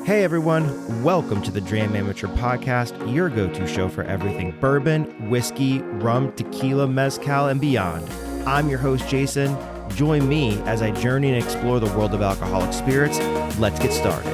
Hey everyone, welcome to the Dram Amateur Podcast, your go-to show for everything bourbon, whiskey, rum, tequila, mezcal, and beyond. I'm your host, Jason. Join me as I journey and explore the world of alcoholic spirits. Let's get started.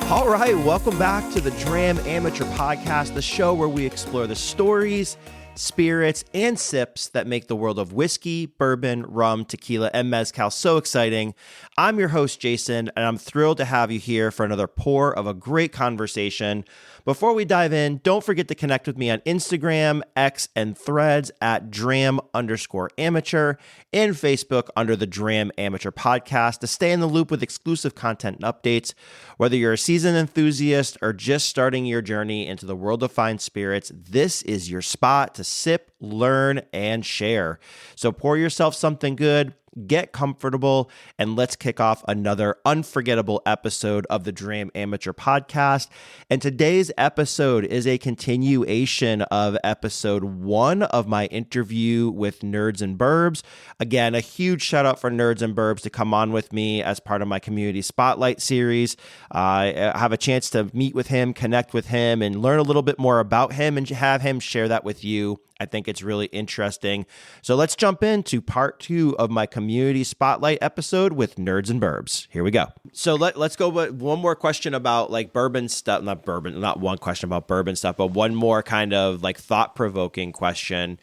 All right, welcome back to the Dram Amateur Podcast, the show where we explore the stories, spirits, and sips that make the world of whiskey, bourbon, rum, tequila, and mezcal so exciting. I'm your host, Jason, and I'm thrilled to have you here for another pour of a great conversation. Before we dive in, don't forget to connect with me on Instagram, X, and Threads at Dram_Amateur, and Facebook under the Dram Amateur Podcast to stay in the loop with exclusive content and updates. Whether you're a seasoned enthusiast or just starting your journey into the world of fine spirits, this is your spot to sip, learn, and share. So pour yourself something good, get comfortable, and let's kick off another unforgettable episode of the Dram Amateur Podcast. And today's episode is a continuation of episode 1 of my interview with Nerds and Burbs. Again, a huge shout out for Nerds and Burbs to come on with me as part of my Community Spotlight series. I have a chance to meet with him, connect with him, and learn a little bit more about him and have him share that with you. I think it's really interesting. So let's jump into part 2 of my Community Spotlight episode with Nerds and Burbs. Here we go. So let's go with one more question about like bourbon stuff, not one question about bourbon stuff, but one more kind of like thought-provoking question.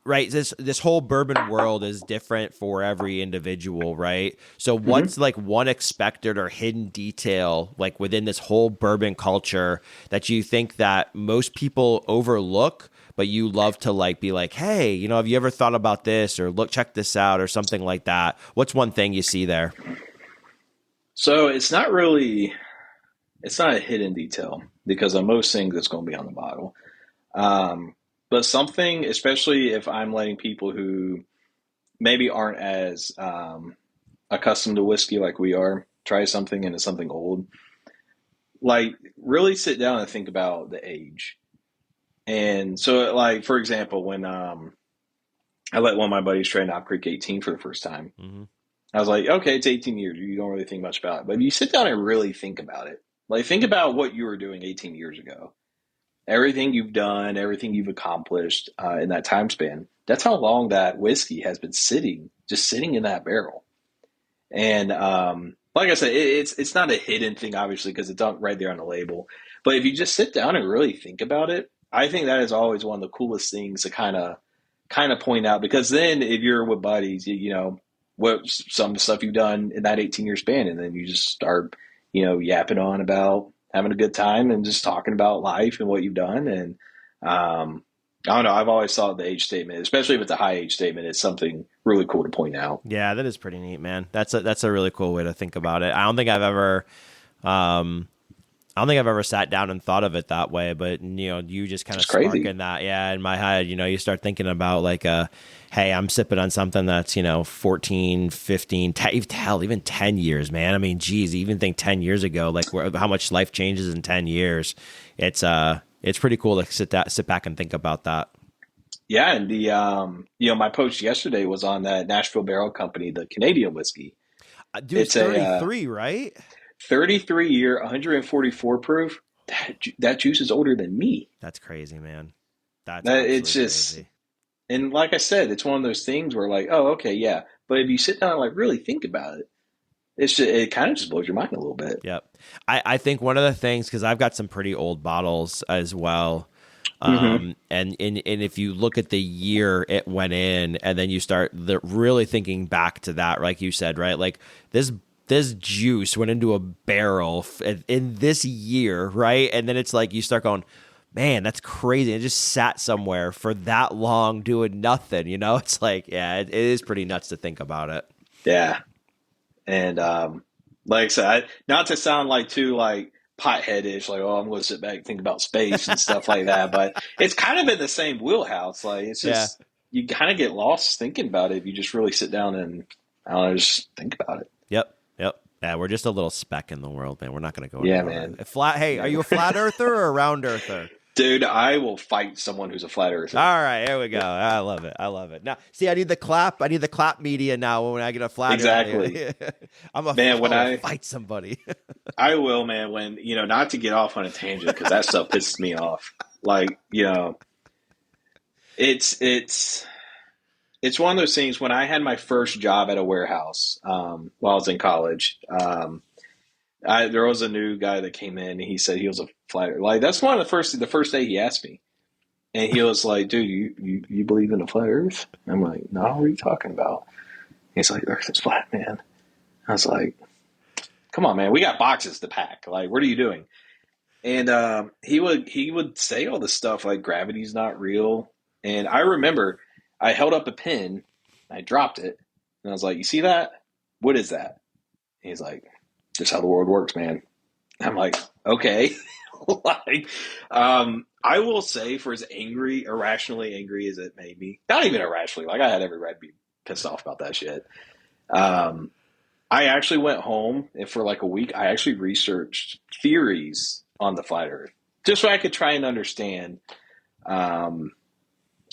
Right. This whole bourbon world is different for every individual, right? So what's like one expected or hidden detail like within this whole bourbon culture that you think that most people overlook, but you love to like be like, hey, you know, have you ever thought about this or check this out or something like that? What's one thing you see there? So it's not a hidden detail because on most things it's going to be on the bottle. But something, especially if I'm letting people who maybe aren't as accustomed to whiskey like we are, try something and it's something old, like really sit down and think about the age. And so, like, for example, when I let one of my buddies try Knob Creek 18 for the first time, I was like, okay, it's 18 years. You don't really think much about it. But if you sit down and really think about it, like think about what you were doing 18 years ago. Everything you've done, everything you've accomplished in that time span, that's how long that whiskey has been sitting in that barrel. And like I said, it's not a hidden thing, obviously, because it's right there on the label. But if you just sit down and really think about it, I think that is always one of the coolest things to kind of point out, because then if you're with buddies, you know, what some stuff you've done in that 18-year span, and then you just start, you know, yapping on about having a good time and just talking about life and what you've done. And I don't know, I've always thought the age statement, especially if it's a high age statement, is something really cool to point out. Yeah, that is pretty neat, man. That's a really cool way to think about it. I don't think I've ever sat down and thought of it that way, but you know, you just kind of sparking that, in my head. You know, you start thinking about like, hey, I'm sipping on something that's 14, 15, even 10 years, man. I mean, geez, even think 10 years ago, like how much life changes in 10 years. It's pretty cool to sit back and think about that. Yeah, and the my post yesterday was on that Nashville Barrel Company, the Canadian whiskey. Dude, it's 33, right? 33-year, 144 proof. That juice is older than me. That's crazy, man. It's just crazy. And like I said, it's one of those things where like, oh, okay, yeah. But if you sit down and like really think about it, it kind of just blows your mind a little bit. Yep. I think one of the things, because I've got some pretty old bottles as well. And if you look at the year it went in, and then you start really thinking back to that, like you said, right? Like this juice went into a barrel in this year, right? And then it's like you start going, man, that's crazy. It just sat somewhere for that long doing nothing, you know? It's like, yeah, it is pretty nuts to think about it. Yeah. And like I said, not to sound like too like pothead-ish, like, oh, I'm going to sit back and think about space and stuff like that, but it's kind of in the same wheelhouse. Like, it's just, you kind of get lost thinking about it if you just really sit down and, I don't know, just think about it. Yep. Yeah, we're just a little speck in the world, man. We're not going to go. Yeah, man. Hey, are you a flat earther or a round earther? Dude, I will fight someone who's a flat earther. All right, here we go. I love it. I love it. Now, see, I need the clap. I need the clap media now when I get a flat Exactly. earther. When I fight somebody. I will, man, when, not to get off on a tangent, because that stuff pisses me off. Like, it's one of those things. When I had my first job at a warehouse, while I was in college, there was a new guy that came in and he said he was a flat earther. Like, that's one of the first day he asked me. And he was like, dude, you believe in the flat earth? I'm like, no, what are you talking about? He's like, earth is flat, man. I was like, come on, man, we got boxes to pack. Like, what are you doing? And he would say all this stuff like gravity's not real. And I remember I held up a pen, I dropped it, and I was like, you see that? What is that? And he's like, just how the world works, man. I'm like, okay. Like, I will say, for as irrationally angry as it made me, not even irrationally, like I had every right to be pissed off about that shit. I actually went home and for like a week, I actually researched theories on the flat earth just so I could try and understand.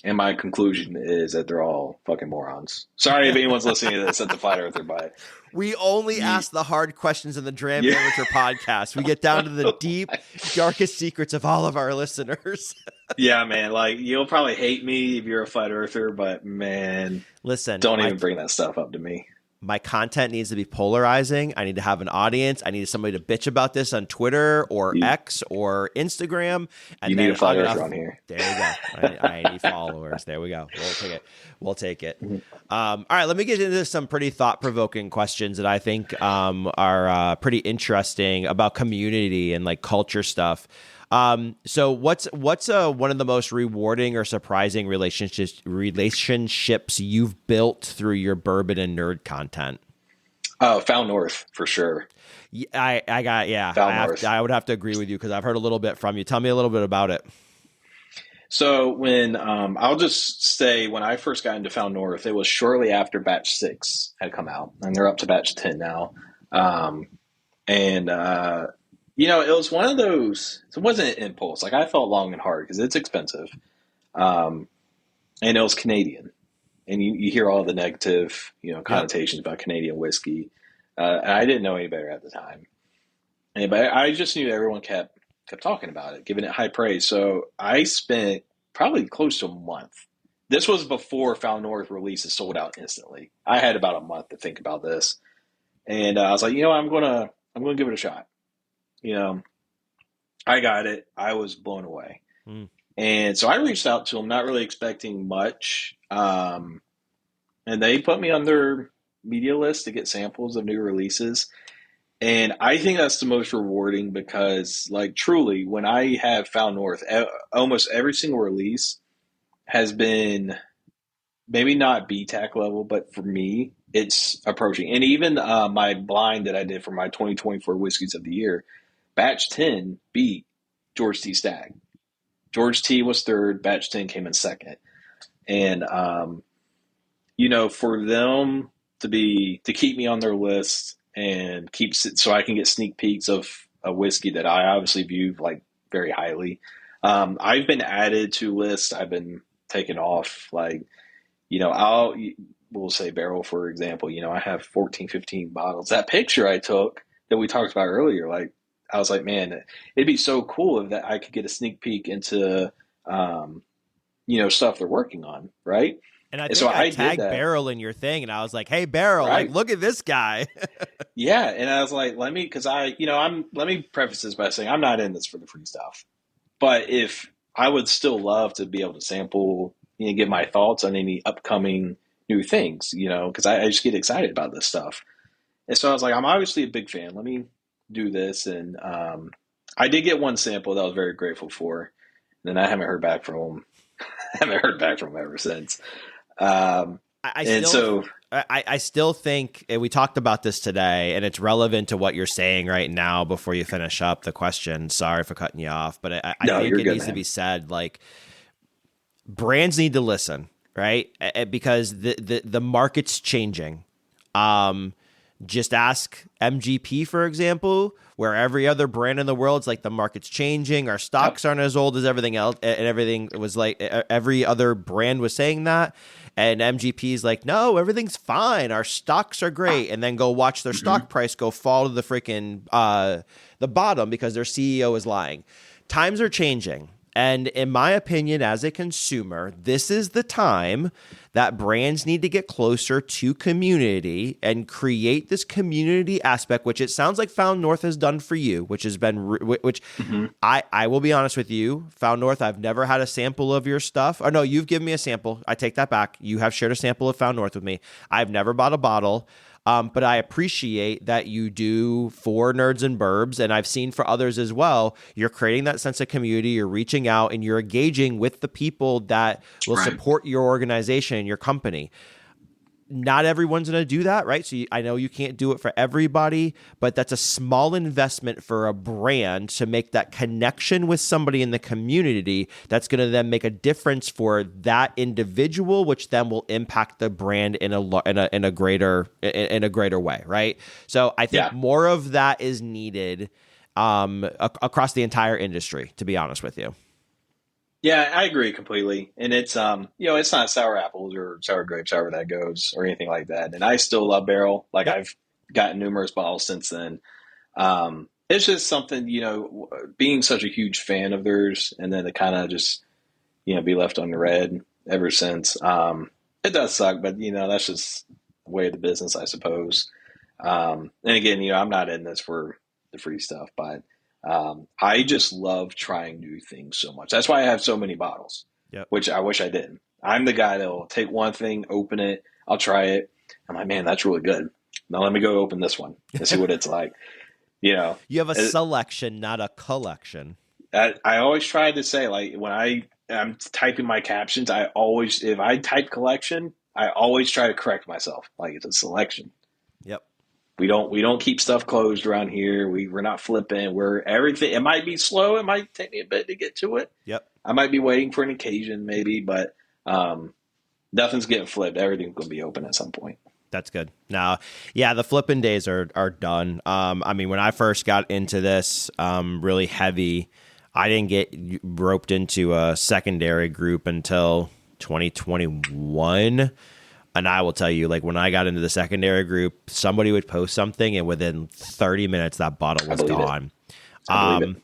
And my conclusion is that they're all fucking morons. Sorry if anyone's listening to this at the flat earther, but we only ask the hard questions in the Dram Amateur podcast. We get down to the deep, darkest secrets of all of our listeners. Yeah, man. Like, you'll probably hate me if you're a flat earther, but man, listen, don't even bring that stuff up to me. My content needs to be polarizing. I need to have an audience. I need somebody to bitch about this on Twitter or X or Instagram. And you need a flat earther on here. There you go. I need followers. There we go. We'll take it. Mm-hmm. All right, let me get into some pretty thought-provoking questions that I think are pretty interesting about community and like culture stuff. So what's one of the most rewarding or surprising relationships you've built through your bourbon and nerd content? Oh, Found North for sure. I would have to agree with you because I've heard a little bit from you. Tell me a little bit about it. So when I'll just say when I first got into Found North, it was shortly after Batch 6 had come out, and they're up to Batch 10 now. It was one of those, it wasn't an impulse. Like, I thought long and hard because it's expensive. And it was Canadian. And you hear all the negative, connotations about Canadian whiskey. And I didn't know any better at the time. But I just knew everyone kept talking about it, giving it high praise. So I spent probably close to a month. This was before Found North releases sold out instantly. I had about a month to think about this. And I was like, I'm going to give it a shot. I got it. I was blown away. And so I reached out to them, not really expecting much. And they put me on their media list to get samples of new releases. And I think that's the most rewarding because, like, truly, when I have Found North, almost every single release has been maybe not BTAC level, but for me, it's approaching. And even my blind that I did for my 2024 Whiskeys of the Year, Batch 10 beat George T. Stagg. George T. was third. Batch 10 came in second. And, for them to keep me on their list and so I can get sneak peeks of a whiskey that I obviously view like very highly. I've been added to lists. I've been taken off. Like, we'll say Barrel, for example, I have 14, 15 bottles. That picture I took that we talked about earlier, like, I was like, man, it'd be so cool if that I could get a sneak peek into, stuff they're working on, right? And I think I tagged Barrel in your thing, and I was like, hey, Barrel, right? Like, look at this guy. Yeah, and I was like, let me preface this by saying I'm not in this for the free stuff. But if I would still love to be able to sample, give my thoughts on any upcoming new things, because I just get excited about this stuff. And so I was like, I'm obviously a big fan. Let me do this. And I did get one sample that I was very grateful for. And then I haven't heard back from him. I haven't heard back from him ever since. I still think, and we talked about this today, and it's relevant to what you're saying right now before you finish up the question. Sorry for cutting you off, but I think it needs to be said, like, brands need to listen, right? Because the market's changing. Just ask MGP, for example, where every other brand in the world's like the market's changing, our stocks aren't as old as everything else, and everything was like every other brand was saying that. And MGP is like, no, everything's fine. Our stocks are great. And then go watch their stock price go fall to the freaking the bottom because their CEO is lying. Times are changing. And in my opinion, as a consumer, this is the time that brands need to get closer to community and create this community aspect, which it sounds like Found North has done for you, which has been, I will be honest with you, Found North, I've never had a sample of your stuff. Or no, you've given me a sample. I take that back. You have shared a sample of Found North with me. I've never bought a bottle. But I appreciate that you do for Nerds and Burbs, and I've seen for others as well. You're creating that sense of community. You're reaching out, and you're engaging with the people that will support your organization and your company. Not everyone's going to do that, right? So I know you can't do it for everybody, but that's a small investment for a brand to make that connection with somebody in the community that's going to then make a difference for that individual, which then will impact the brand in a greater way, right? So I think more of that is needed across the entire industry, to be honest with you. Yeah, I agree completely. And it's it's not sour apples or sour grapes, however that goes, or anything like that. And I still love Barrel. Like I've gotten numerous bottles since then. It's just something, being such a huge fan of theirs and then to kind of just, be left on the red ever since. It does suck, but that's just the way of the business, I suppose. And again, I'm not in this for the free stuff, but I just love trying new things so much. That's why I have so many bottles, which I wish I didn't. I'm the guy that will take one thing, open it, I'll try it. I'm like, man, that's really good. Now let me go open this one and see what it's like. You have a selection, not a collection. I always try to say, like, when I'm typing my captions, if I type collection, I always try to correct myself. Like, it's a selection. Yep. We don't keep stuff closed around here. We're not flipping. We're everything. It might be slow. It might take me a bit to get to it. Yep. I might be waiting for an occasion maybe, but nothing's getting flipped. Everything's going to be open at some point. That's good. Now, the flipping days are done. I mean, when I first got into this really heavy, I didn't get roped into a secondary group until 2021. And I will tell you, like, when I got into the secondary group, somebody would post something, and within 30 minutes, that bottle was gone. And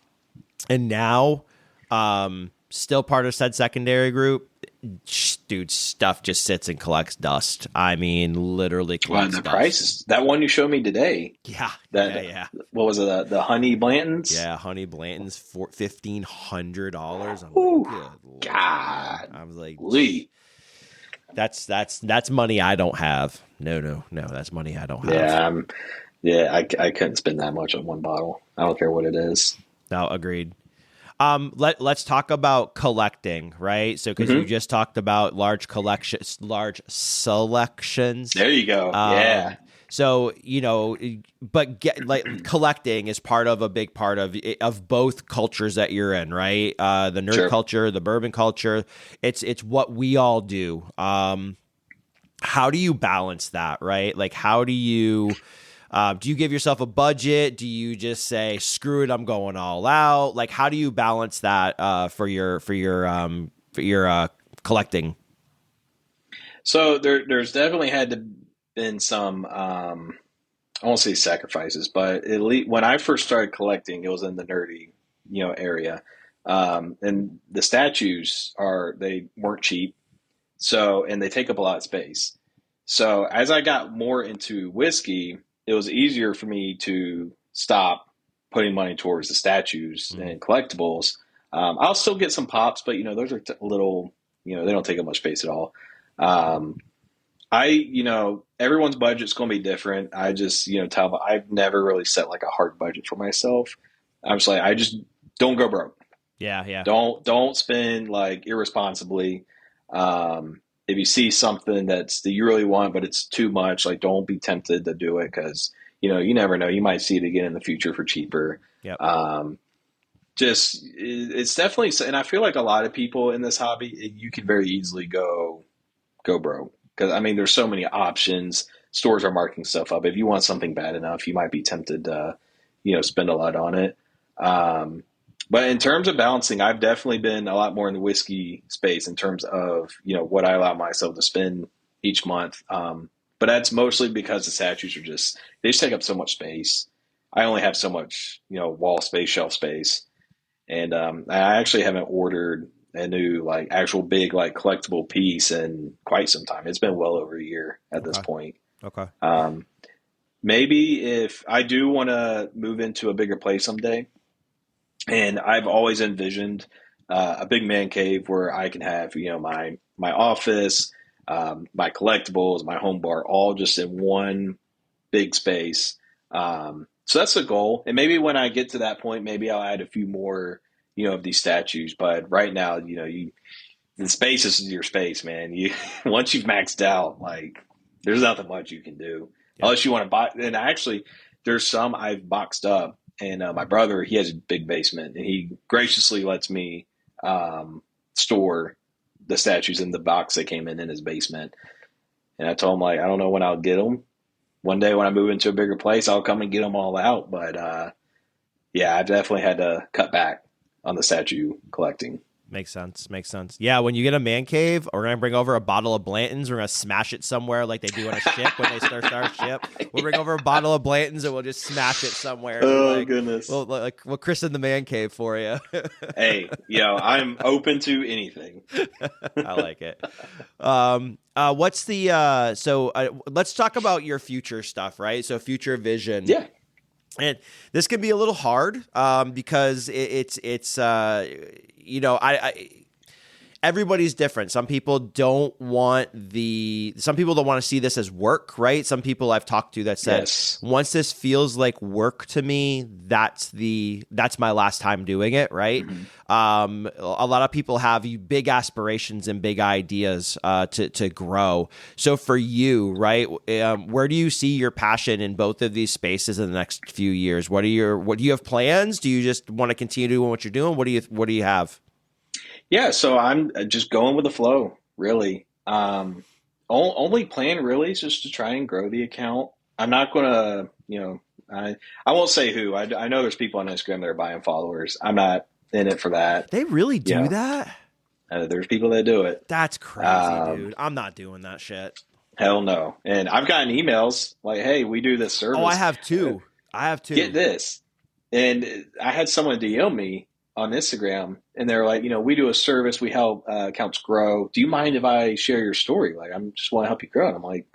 now, still part of said secondary group, dude, stuff just sits and collects dust. I mean, literally collects dust. Prices. That one you showed me today. Yeah. What was it? The Honey Blanton's? Yeah, Honey Blanton's for $1,500. I'm like, good God. I was like, Lee. That's money I don't have. No, that's money I don't have. I couldn't spend that much on one bottle. I don't care what it is. No, agreed. Let's talk about collecting, right? So, because you just talked about large selections. There you go. Yeah. So, but collecting is a big part of both cultures that you're in, right? The nerd culture, the bourbon culture. It's what we all do. How do you balance that, right? Like, how do you give yourself a budget? Do you just say, screw it, I'm going all out? Like, how do you balance that for your collecting? So there's definitely had to been some, I won't say sacrifices, but at least when I first started collecting, it was in the nerdy, area. And the statues they weren't cheap. So, and they take up a lot of space. So as I got more into whiskey, it was easier for me to stop putting money towards the statues and collectibles. I'll still get some pops, but those are little, they don't take up much space at all. Everyone's budget's going to be different. I just, I've never really set like a hard budget for myself. I was like, I just don't go broke. Yeah. Don't spend like irresponsibly. If you see something that you really want, but it's too much, like don't be tempted to do it because, you never know. You might see it again in the future for cheaper. Yep. It's definitely, and I feel like a lot of people in this hobby, you can very easily go broke. Because, I mean, there's so many options, stores are marking stuff up. If you want something bad enough, you might be tempted to, spend a lot on it. But in terms of balancing, I've definitely been a lot more in the whiskey space in terms of, what I allow myself to spend each month. But that's mostly because the statues they just take up so much space. I only have so much, wall space, shelf space. And I actually haven't ordered a new, like, actual big, like, collectible piece in quite some time. It's been well over a year at this point. Okay. Maybe if I do want to move into a bigger place someday, and I've always envisioned a big man cave where I can have, my office, my collectibles, my home bar, all just in one big space. So that's the goal. And maybe when I get to that point, maybe I'll add a few more, of these statues. But right now, the space is your space, man. Once you've maxed out, like, there's nothing much you can do unless you want to buy. And actually, there's some I've boxed up. And my brother, he has a big basement, and he graciously lets me store the statues in the box that came in his basement. And I told him, like, I don't know when I'll get them. One day when I move into a bigger place, I'll come and get them all out. But I've definitely had to cut back on the statue collecting. Makes sense. Yeah, when you get a man cave, we're going to bring over a bottle of Blanton's. We're going to smash it somewhere like they do on a ship when they start a ship. We'll bring over a bottle of Blanton's and we'll just smash it somewhere. Oh, goodness. We'll christen the man cave for you. Hey, I'm open to anything. I like it. What's the let's talk about your future stuff, right? So future vision. Yeah. And this can be a little hard because everybody's different. Some people don't want to see this as work, right? Some people I've talked to that said, yes, once this feels like work to me, that's my last time doing it, right? Mm-hmm. A lot of people have big aspirations and big ideas to grow. So for you, right, where do you see your passion in both of these spaces in the next few years? What do you have plans? Do you just want to continue doing what you're doing? What do you have? Yeah, so I'm just going with the flow, really. Only plan really is just to try and grow the account. I'm not going to, I won't say who. I know there's people on Instagram that are buying followers. I'm not in it for that. They really do that? There's people that do it. That's crazy, dude. I'm not doing that shit. Hell no. And I've gotten emails like, hey, we do this service. Oh, I have too. Get this. And I had someone DM me on Instagram, and they're like, we do a service, we help accounts grow. Do you mind if I share your story? Like, I'm just want to help you grow. And I'm like,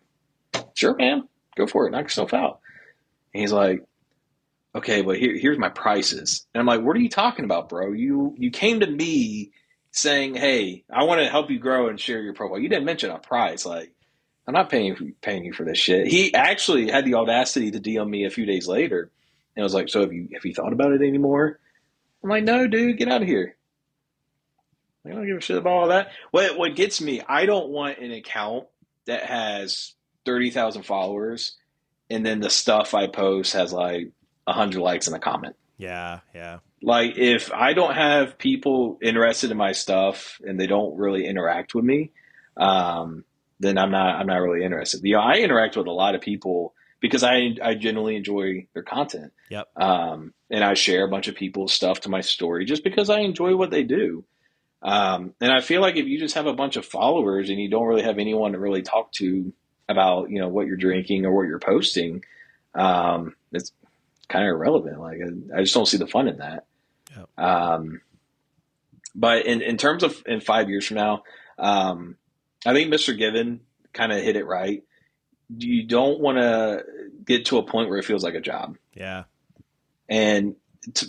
sure, man, go for it, knock yourself out. And he's like, okay, but here's my prices. And I'm like, what are you talking about, bro? You came to me saying, hey, I want to help you grow and share your profile. You didn't mention a price. Like, I'm not paying you for this shit. He actually had the audacity to DM me a few days later, and I was like, so have you thought about it anymore? I'm like, no, dude, get out of here. I don't give a shit about all that. What gets me, I don't want an account that has 30,000 followers and then the stuff I post has like 100 likes and a comment. Yeah. Like, if I don't have people interested in my stuff and they don't really interact with me, then I'm not really interested. I interact with a lot of people because I genuinely enjoy their content. Yep. And I share a bunch of people's stuff to my story just because I enjoy what they do. And I feel like if you just have a bunch of followers and you don't really have anyone to really talk to about, what you're drinking or what you're posting, it's kind of irrelevant. Like, I just don't see the fun in that. Yep. But in terms of in 5 years from now, I think Mr. Given kind of hit it right. You don't want to get to a point where it feels like a job. Yeah. And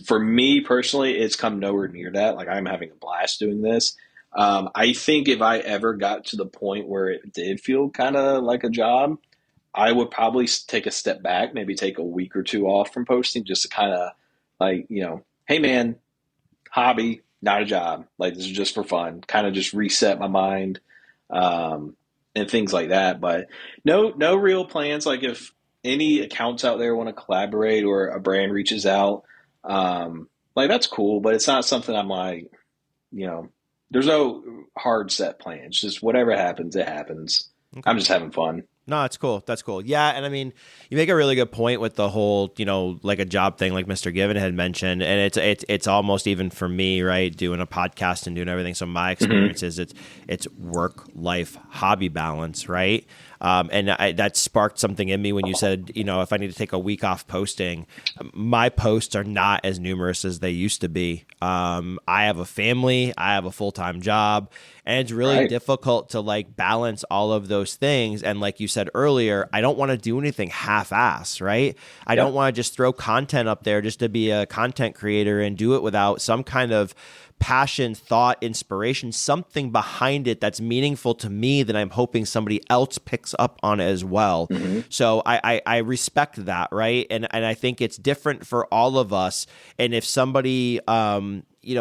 for me personally, it's come nowhere near that. Like, I'm having a blast doing this. I think if I ever got to the point where it did feel kind of like a job, I would probably take a step back, maybe take a week or two off from posting just to kind of like, hey man, hobby, not a job. Like, this is just for fun, kind of just reset my mind. And things like that, but no real plans. Like, if any accounts out there want to collaborate or a brand reaches out, like, that's cool, but it's not something I'm like, there's no hard set plans. Just whatever happens, it happens. Okay. I'm just having fun. No, that's cool. That's cool. Yeah. And I mean, you make a really good point with the whole, like a job thing, like Mr. Given had mentioned. And it's almost even for me, right, doing a podcast and doing everything. So my experience is it's work, life, hobby balance, right? That sparked something in me when you said, if I need to take a week off posting, my posts are not as numerous as they used to be. I have a family, I have a full-time job, and it's really difficult to like balance all of those things. And like you said earlier, I don't want to do anything half-ass, right? I don't want to just throw content up there just to be a content creator and do it without some kind of passion, thought, inspiration, something behind it that's meaningful to me that I'm hoping somebody else picks up on as well. So I respect that, right? And I think it's different for all of us. And if somebody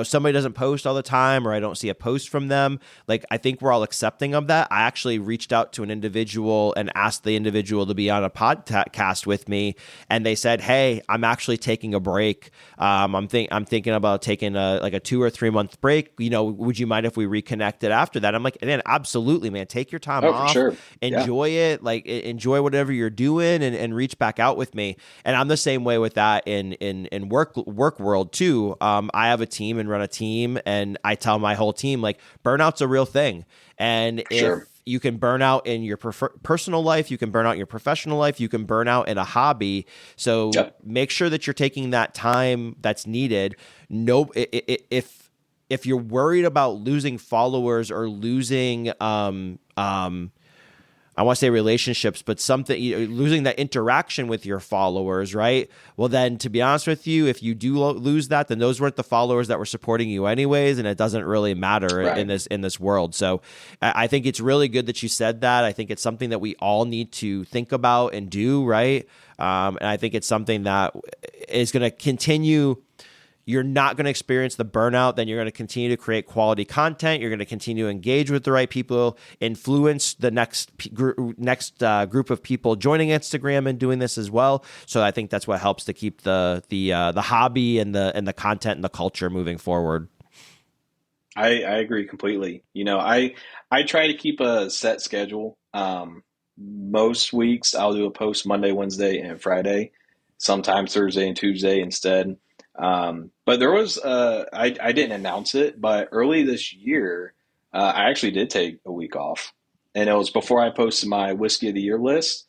somebody doesn't post all the time, or I don't see a post from them, like I think we're all accepting of that. I actually reached out to an individual and asked the individual to be on a podcast with me, and they said, "Hey, I'm actually taking a break. I'm thinking about taking a 2 or 3 month break. Would you mind if we reconnected after that?" I'm like, "Man, absolutely, man. Take your time off, for sure. Enjoy it, like enjoy whatever you're doing, and reach back out with me." And I'm the same way with that in work world too. I have a team and run a team, and I tell my whole team, like, burnout's a real thing. And if you can burn out in your personal life, you can burn out in your professional life, you can burn out in a hobby. So make sure that you're taking that time that's needed. If you're worried about losing followers or losing I want to say relationships, but losing that interaction with your followers, right? Well, then, to be honest with you, if you do lose that, then those weren't the followers that were supporting you anyways, and it doesn't really matter in this world. So I think it's really good that you said that. I think it's something that we all need to think about and do, right? And I think it's something that is going to continue. You're not going to experience the burnout. Then you're going to continue to create quality content. You're going to continue to engage with the right people, influence the next group of people joining Instagram and doing this as well. So I think that's what helps to keep the hobby and the content and the culture moving forward. I agree completely. I try to keep a set schedule. Most weeks I'll do a post Monday, Wednesday, and Friday. Sometimes Thursday and Tuesday instead. But there was, I didn't announce it, but early this year, I actually did take a week off, and it was before I posted my whiskey of the year list.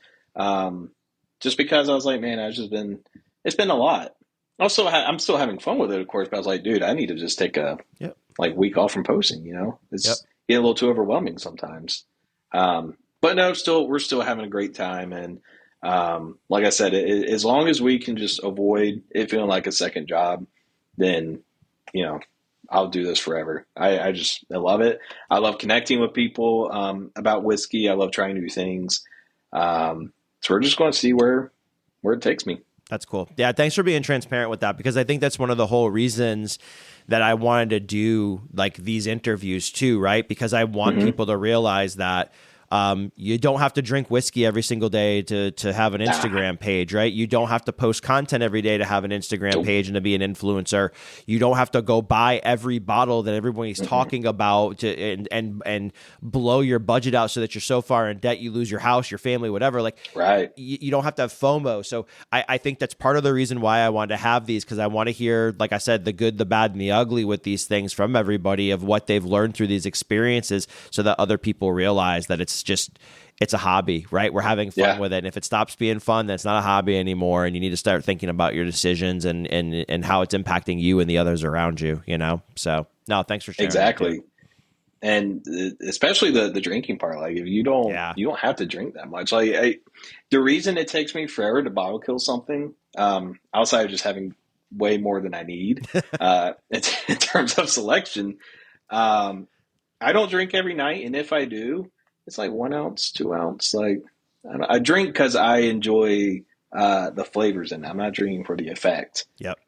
Just because I was like, man, it's been a lot. Also, I'm still having fun with it, of course, but I was like, dude, I need to just take a week off from posting, it's getting a little too overwhelming sometimes. But no, we're still having a great time. And, like I said, as long as we can just avoid it feeling like a second job, then, I'll do this forever. I love it. I love connecting with people, about whiskey. I love trying new things. So we're just going to see where it takes me. That's cool. Yeah. Thanks for being transparent with that, because I think that's one of the whole reasons that I wanted to do like these interviews too, right? Because I want people to realize that you don't have to drink whiskey every single day to have an Instagram page, right? You don't have to post content every day to have an Instagram page and to be an influencer. You don't have to go buy every bottle that everybody's talking about and blow your budget out so that you're so far in debt you lose your house, your family, whatever. Like, you don't have to have FOMO. So I think that's part of the reason why I wanted to have these, because I want to hear, like I said, the good, the bad, and the ugly with these things from everybody of what they've learned through these experiences, so that other people realize that it's a hobby, right? We're having fun with it. And if it stops being fun, then it's not a hobby anymore. And you need to start thinking about your decisions and how it's impacting you and the others around you, So no, thanks for sharing. Exactly. And especially the drinking part, like if you don't have to drink that much. Like the reason it takes me forever to bottle kill something, outside of just having way more than I need, in terms of selection, I don't drink every night. And if I do, it's like 1 ounce, 2 ounce. Like I drink because I enjoy the flavors in it. I'm not drinking for the effect. Yep.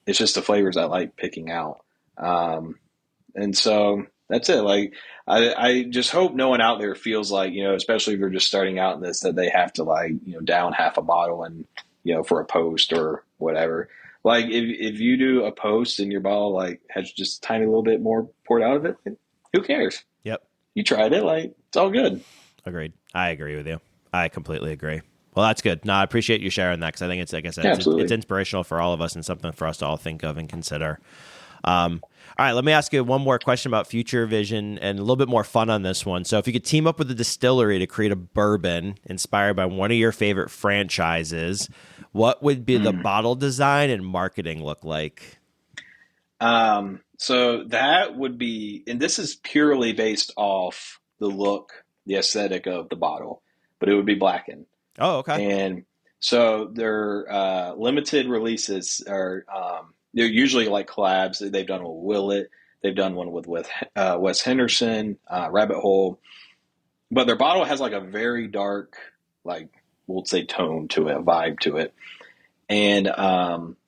It's just the flavors I like picking out. And so that's it. Like I just hope no one out there feels like, especially if they're just starting out in this, that they have to down half a bottle and, for a post or whatever. Like if you do a post and your bottle has just a tiny little bit more poured out of it, who cares? Yep. You tried it. It's all good. Agreed. I agree with you. I completely agree. Well, that's good. No, I appreciate you sharing that because I think it's, like I said, it's inspirational for all of us and something for us to all think of and consider. All right, let me ask you one more question about future vision and a little bit more fun on this one. So if you could team up with a distillery to create a bourbon inspired by one of your favorite franchises, what would be the bottle design and marketing look like? So that would be, and this is purely based off the look, the aesthetic of the bottle, but it would be blackened. Oh, okay. And so their limited releases are they're usually like collabs. They've done one with Willet, they've done one with Wes Henderson, Rabbit Hole, but their bottle has like a very dark, like we'll say tone to it, a vibe to it. And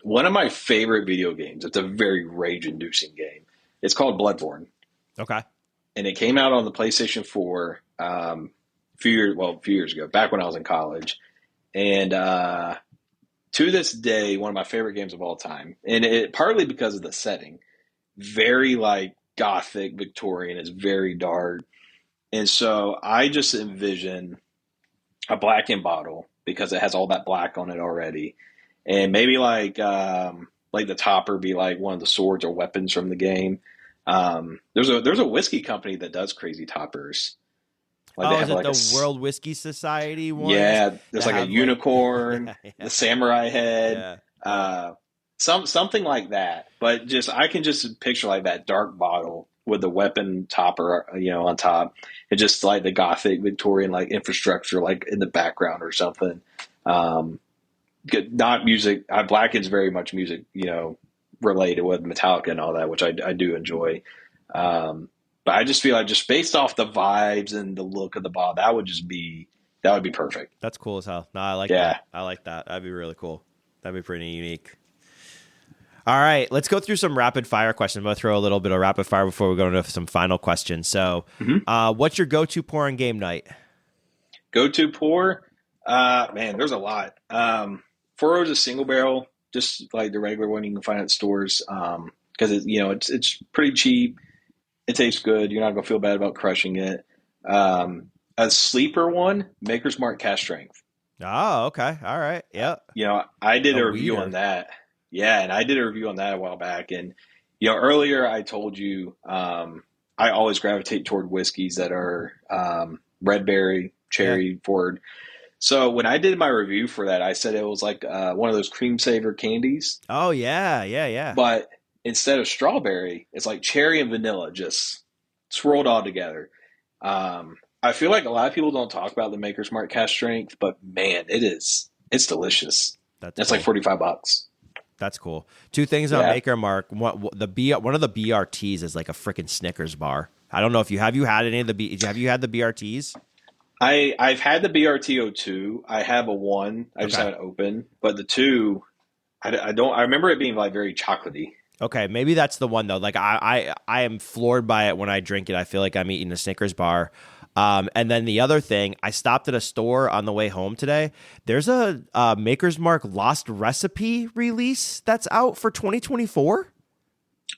one of my favorite video games, it's a very rage-inducing game. It's called Bloodborne. Okay. And it came out on the PlayStation 4 a few years ago, back when I was in college. And to this day, one of my favorite games of all time. And it partly because of the setting. Very like gothic Victorian. It's very dark. And so I just envision a blackened bottle because it has all that black on it already. And maybe like the topper be like one of the swords or weapons from the game. There's a whiskey company that does crazy toppers. Like they have it like the World Whiskey Society one? Yeah, there's like a unicorn, the samurai head, something like that. But I can just picture like that dark bottle with the weapon topper, on top, and just like the gothic Victorian like infrastructure like in the background or something. Not music. Blackened's very much music, related with Metallica and all that, which I do enjoy. But I just feel like just based off the vibes and the look of the bottle, that would be perfect. That's cool as hell. No, I like that. I like that. That'd be really cool. That'd be pretty unique. All right, let's go through some rapid fire questions. I'm going to throw a little bit of rapid fire before we go into some final questions. So, what's your go-to pour on game night? Go-to pour? Man, there's a lot. 4 a single barrel, just like the regular one you can find at stores. Because it's pretty cheap. It tastes good. You're not going to feel bad about crushing it. A sleeper one, Maker's Mark Cask Strength. Oh, okay. All right. Yep. I did a review on that. Yeah, and I did a review on that a while back. And, earlier I told you I always gravitate toward whiskeys that are red berry, cherry forward. So when I did my review for that, I said it was like one of those cream saver candies. Oh, yeah. But instead of strawberry, it's like cherry and vanilla just swirled all together. I feel like a lot of people don't talk about the Maker's Mark Cask Strength, but man, it's delicious. That's cool. Like $45. That's cool. 2 things on Maker Mark. One of the BRTs is like a freaking Snickers bar. I don't know if you had any of the have you had the BRTs? I've had the BRT02. I have a 1. I just haven't opened. But the 2, I don't. I remember it being like very chocolatey. Okay, maybe that's the one though. Like I am floored by it when I drink it. I feel like I'm eating a Snickers bar. And then the other thing, I stopped at a store on the way home today. There's a Maker's Mark Lost Recipe release that's out for 2024.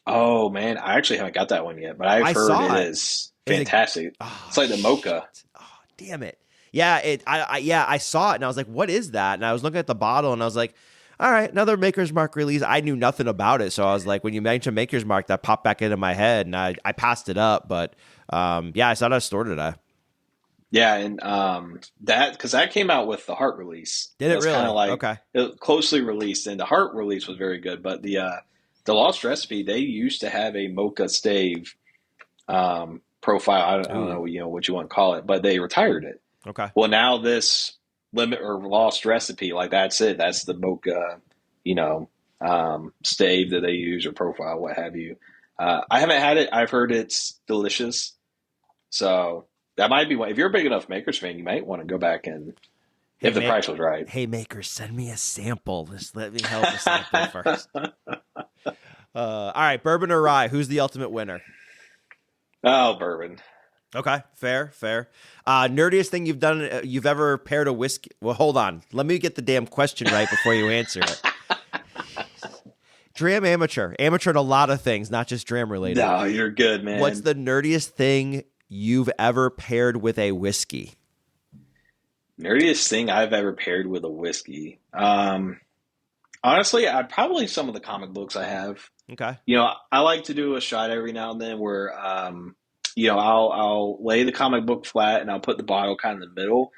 Oh man, I actually haven't got that one yet, but I've heard it is fantastic. It's like the mocha. Oh, damn it. Yeah, I saw it and I was like, what is that? And I was looking at the bottle and I was like, all right, another Maker's Mark release. I knew nothing about it. So I was like, when you mentioned Maker's Mark, that popped back into my head and I passed it up. But I saw it at a store today. Yeah, and because that came out with the Heart release. Did it really? Kind of like, okay. It was closely released, and the Heart release was very good. But the Lost Recipe, they used to have a mocha stave profile. I don't know, what you want to call it, but they retired it. Okay. Well, now this limit or Lost Recipe, like that's it. That's the mocha, stave that they use or profile, what have you. I haven't had it. I've heard it's delicious. So that might be one. If you're a big enough Makers fan, you might want to go back and if the price was right. Hey, Makers, send me a sample. Just let me help a sample first. All right, bourbon or rye? Who's the ultimate winner? Oh, bourbon. Okay, fair. Nerdiest thing you've ever paired a whiskey? Well, hold on. Let me get the damn question right before you answer it. Dram Amateur at a lot of things, not just Dram related. No, you're good, man. What's the nerdiest thing you've ever paired with a whiskey? Nerdiest thing I've ever paired with a whiskey. Honestly, I probably some of the comic books I have. Okay. I like to do a shot every now and then where, I'll lay the comic book flat and I'll put the bottle kind of in the middle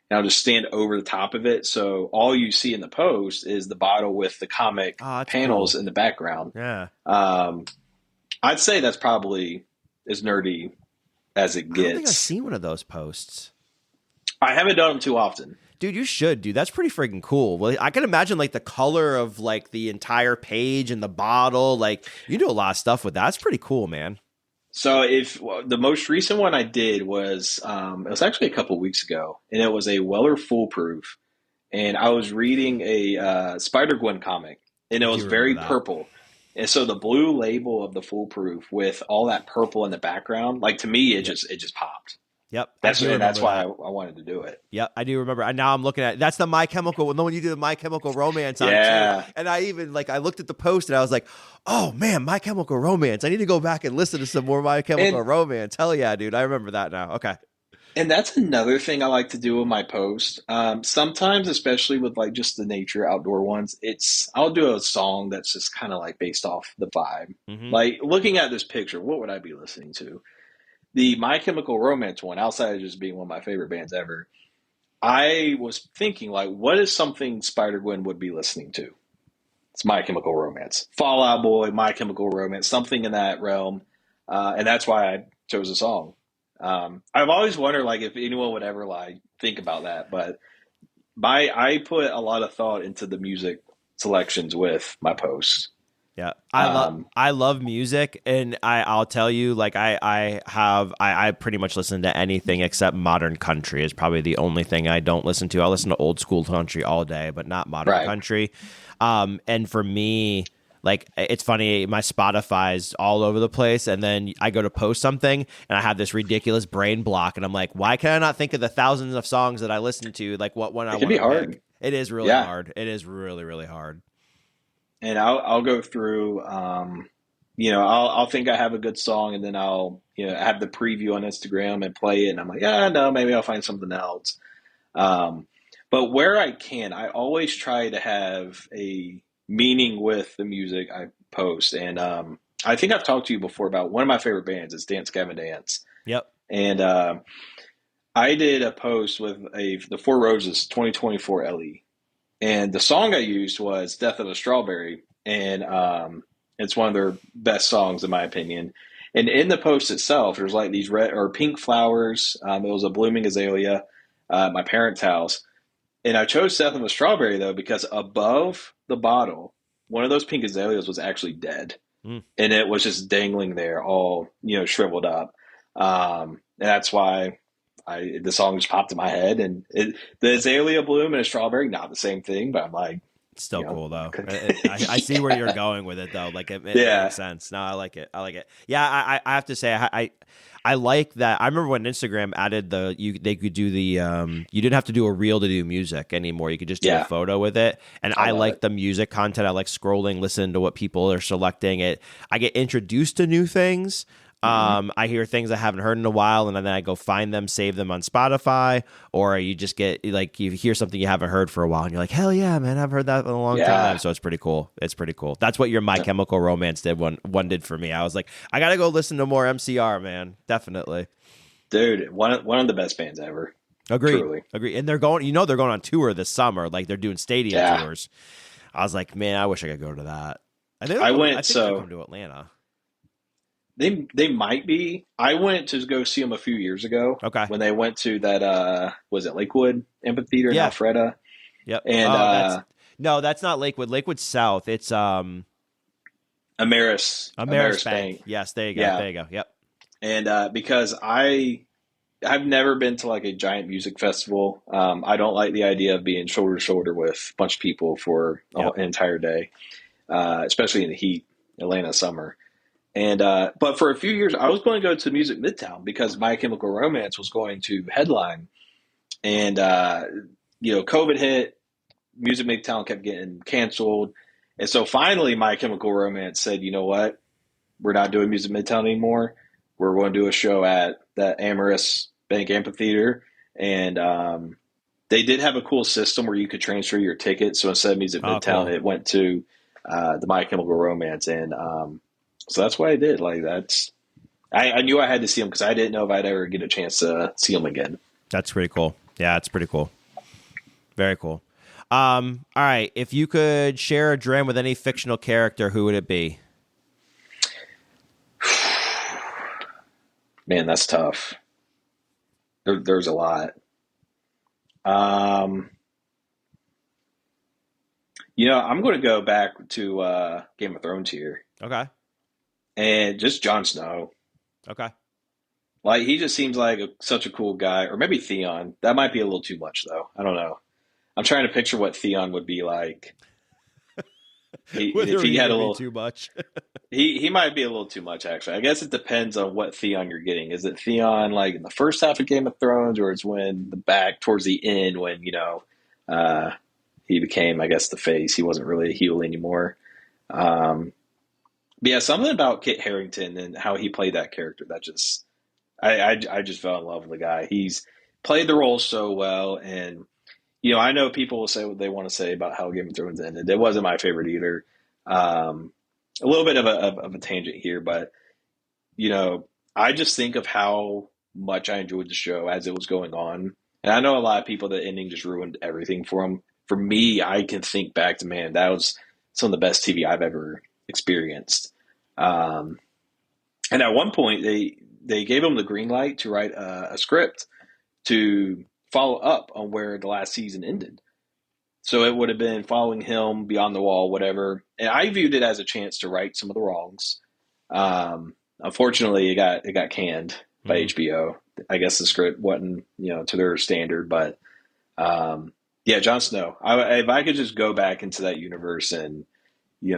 and I'll just stand over the top of it. So all you see in the post is the bottle with the comic Oh, that's panels cool. in the background. Yeah. I'd say that's probably as nerdy as it I don't think I've gets. seen one of those posts. I haven't done them too often. Dude, you should, dude. That's pretty freaking cool. Well, I can imagine like the color of like the entire page and the bottle. Like you do a lot of stuff with that. That's pretty cool, man. So if the most recent one I did was it was actually a couple weeks ago, and it was a Weller Foolproof, and I was reading a Spider Gwen comic, and I it do was remember very that. purple, and so the blue label of the Foolproof with all that purple in the background, like to me, Yep. it just popped. Yep. I That's do and that's remember why that. I wanted to do it. Yep, I do remember. And now I'm looking at that's the My Chemical. No, when you do the My Chemical Romance on too. Yeah, And I even like I looked at the post and I was like, oh man, My Chemical Romance. I need to go back and listen to some more My Chemical and Romance. Hell yeah, dude. I remember that now. Okay. and that's another thing I like to do in my post. Sometimes, especially with like just the nature outdoor ones, I'll do a song that's just kind of like based off the vibe. Mm-hmm. Like looking at this picture, what would I be listening to? The My Chemical Romance one, outside of just being one of my favorite bands ever, I was thinking like, what is something Spider Gwen would be listening to? It's My Chemical Romance, Fall Out Boy, My Chemical Romance, something in that realm, and that's why I chose a song. I've always wondered like if anyone would ever like think about that, but I put a lot of thought into the music selections with my posts. Yeah, Um, I love music, and I'll tell you, like I pretty much listen to anything except modern country is probably the only thing I don't listen to. I listen to old school country all day, but not modern right. country. And for me, like it's funny, my Spotify's all over the place, and then I go to post something, and I have this ridiculous brain block, and I'm like, why can I not think of the thousands of songs that I listen to? Like what one I It can want be to hard. pick. It is really Yeah. hard. It is really really hard. And I'll go through, I'll think I have a good song and then I'll, have the preview on Instagram and play it. And I'm like, yeah, no, maybe I'll find something else. Um, but where I can, I always try to have a meaning with the music I post. And I think I've talked to you before about one of my favorite bands is Dance Gavin Dance. Yep. And I did a post with the Four Roses 2024 LE. And the song I used was Death of a Strawberry. And it's one of their best songs, in my opinion. And in the post itself, there's like these red or pink flowers. It was a blooming azalea at my parents' house. And I chose Death of a Strawberry, though, because above the bottle, one of those pink azaleas was actually dead. Mm. And it was just dangling there, all, shriveled up. And that's why the song just popped in my head, and the azalea bloom and a strawberry, not the same thing, but I'm like, It's still cool though. I see where you're going with it though. Like it yeah, makes sense. No, I like it. I like it. Yeah, I have to say I like that. I remember when Instagram added they could do the you didn't have to do a reel to do music anymore. You could just do a yeah, photo with it. And I I love like it. the music content. I like scrolling, listening to what people are selecting. I get introduced to new things. Hmm. I hear things I haven't heard in a while, and then I go find them, save them on Spotify, or you just get like you hear something you haven't heard for a while, and you're like, hell yeah, man, I've heard that in a long time. Yeah, So it's pretty cool. It's pretty cool. That's what your My Chemical Romance did. One did for me. I was like, I gotta go listen to more MCR, man. Definitely. dude, one of the best bands ever, Agreed. truly. Agreed. And they're going. They're going on tour this summer. Like they're doing stadium Yeah, tours. I was like, man, I wish I could go to that. I I went. think they're So coming to Atlanta. they might be. I went to go see them a few years ago Okay. when they went to that was it Lakewood Amphitheater in Yeah. Alpharetta, Yep. and Oh, that's not Lakewood. Lakewood's south. It's Ameris Bank. Bank. Yes, there you go. Yeah, There you go. Yep. and because I've never been to like a giant music festival. I don't like the idea of being shoulder to shoulder with a bunch of people for Yep. an entire day, especially in the heat, Atlanta summer. And but for a few years, I was going to go to Music Midtown because My Chemical Romance was going to headline, and COVID hit. Music Midtown kept getting canceled, and so finally, My Chemical Romance said, "You know what? We're not doing Music Midtown anymore. We're going to do a show at the Amaris Bank Amphitheater." And They did have a cool system where you could transfer your ticket. So instead of Music Midtown, cool. it went to the My Chemical Romance, and so that's what I did. Like I knew I had to see them because I didn't know if I'd ever get a chance to see them again. That's pretty cool. Yeah, it's pretty cool. Very cool. All right, if you could share a dram with any fictional character, who would it be? Man, that's tough. There's a lot. I'm going to go back to Game of Thrones here, Okay. and just Jon Snow. Okay. Like he just seems like such a cool guy, or maybe Theon. That might be a little too much, though. I don't know. I'm trying to picture what Theon would be like. If he had a little too much. he might be a little too much, actually. I guess it depends on what Theon you're getting. Is it Theon like in the first half of Game of Thrones, or it's when the back towards the end when he became, I guess, the face. He wasn't really a heel anymore. But yeah, something about Kit Harington and how he played that character that just I just fell in love with the guy. He's played the role so well, and I know people will say what they want to say about how Game of Thrones ended. It wasn't my favorite either. A little bit of a tangent here, but I just think of how much I enjoyed the show as it was going on, and I know a lot of people the ending just ruined everything for them. For me, I can think back to, man, that was some of the best TV I've ever experienced. And at one point, they gave him the green light to write a script to follow up on where the last season ended. So it would have been following him beyond the wall, whatever. And I viewed it as a chance to right some of the wrongs. Unfortunately, it got canned by HBO. I guess the script wasn't to their standard, but yeah, Jon Snow. If I could just go back into that universe and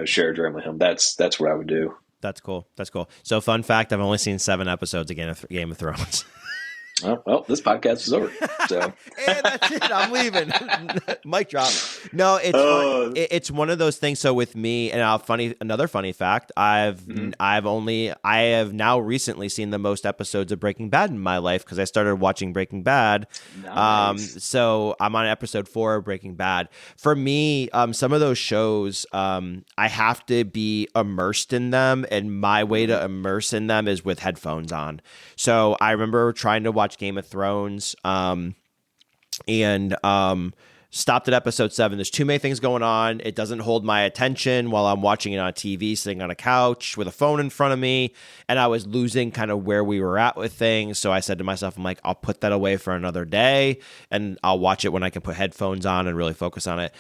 share a dram with him, that's what I would do. That's cool. That's cool. So, fun fact: I've only seen 7 episodes of Game of Thrones. Oh, well, this podcast is over. So, and that's it. I'm leaving. Mic drop. No, it's one of those things. So with me, and another funny fact: I have now recently seen the most episodes of Breaking Bad in my life because I started watching Breaking Bad. Nice. So I'm on episode 4 of Breaking Bad. For me, some of those shows, I have to be immersed in them, and my way to immerse in them is with headphones on. So I remember trying to watch Game of Thrones and stopped at episode 7. There's too many things going on. It doesn't hold my attention while I'm watching it on TV, sitting on a couch with a phone in front of me. And I was losing kind of where we were at with things. So I said to myself, I'm like, I'll put that away for another day and I'll watch it when I can put headphones on and really focus on it.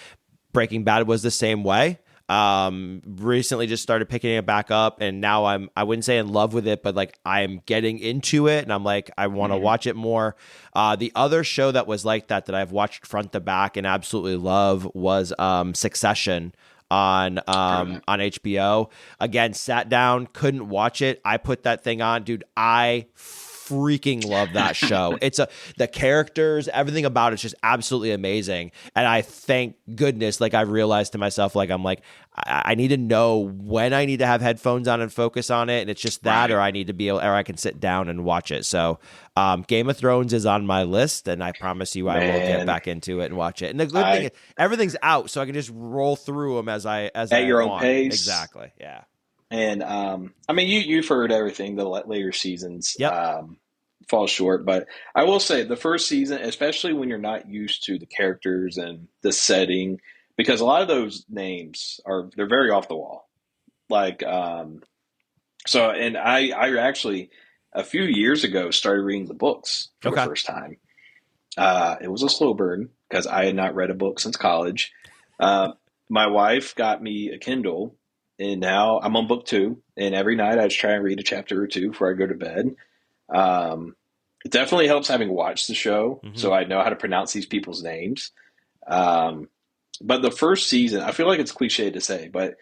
Breaking Bad was the same way. Recently just started picking it back up, and now I wouldn't say in love with it, but like I'm getting into it and I'm like, I want to watch it more. The other show that was like that I've watched front to back and absolutely love was Succession on HBO. Again, sat down, couldn't watch it. I put that thing on, dude. I freaking love that show. The characters, everything about it's just absolutely amazing. And I thank goodness, like I've realized to myself, like I'm like, I need to know when I need to have headphones on and focus on it. And it's just that, or I need to be able, or I can sit down and watch it. So Game of Thrones is on my list, and I promise you I will get back into it and watch it. And the good thing is everything's out, so I can just roll through them as I your want. Own pace. Exactly. Yeah. And I mean, you've heard everything. The later seasons fall short, but I will say the first season, especially when you're not used to the characters and the setting, because a lot of those names they're very off the wall. Like so, and I actually a few years ago started reading the books for the first time. It was a slow burn because I had not read a book since college. My wife got me a Kindle. And now I'm on book 2, and every night I just try and read a chapter or 2 before I go to bed. It definitely helps having watched the show, so I know how to pronounce these people's names. But the first season, I feel like it's cliche to say, but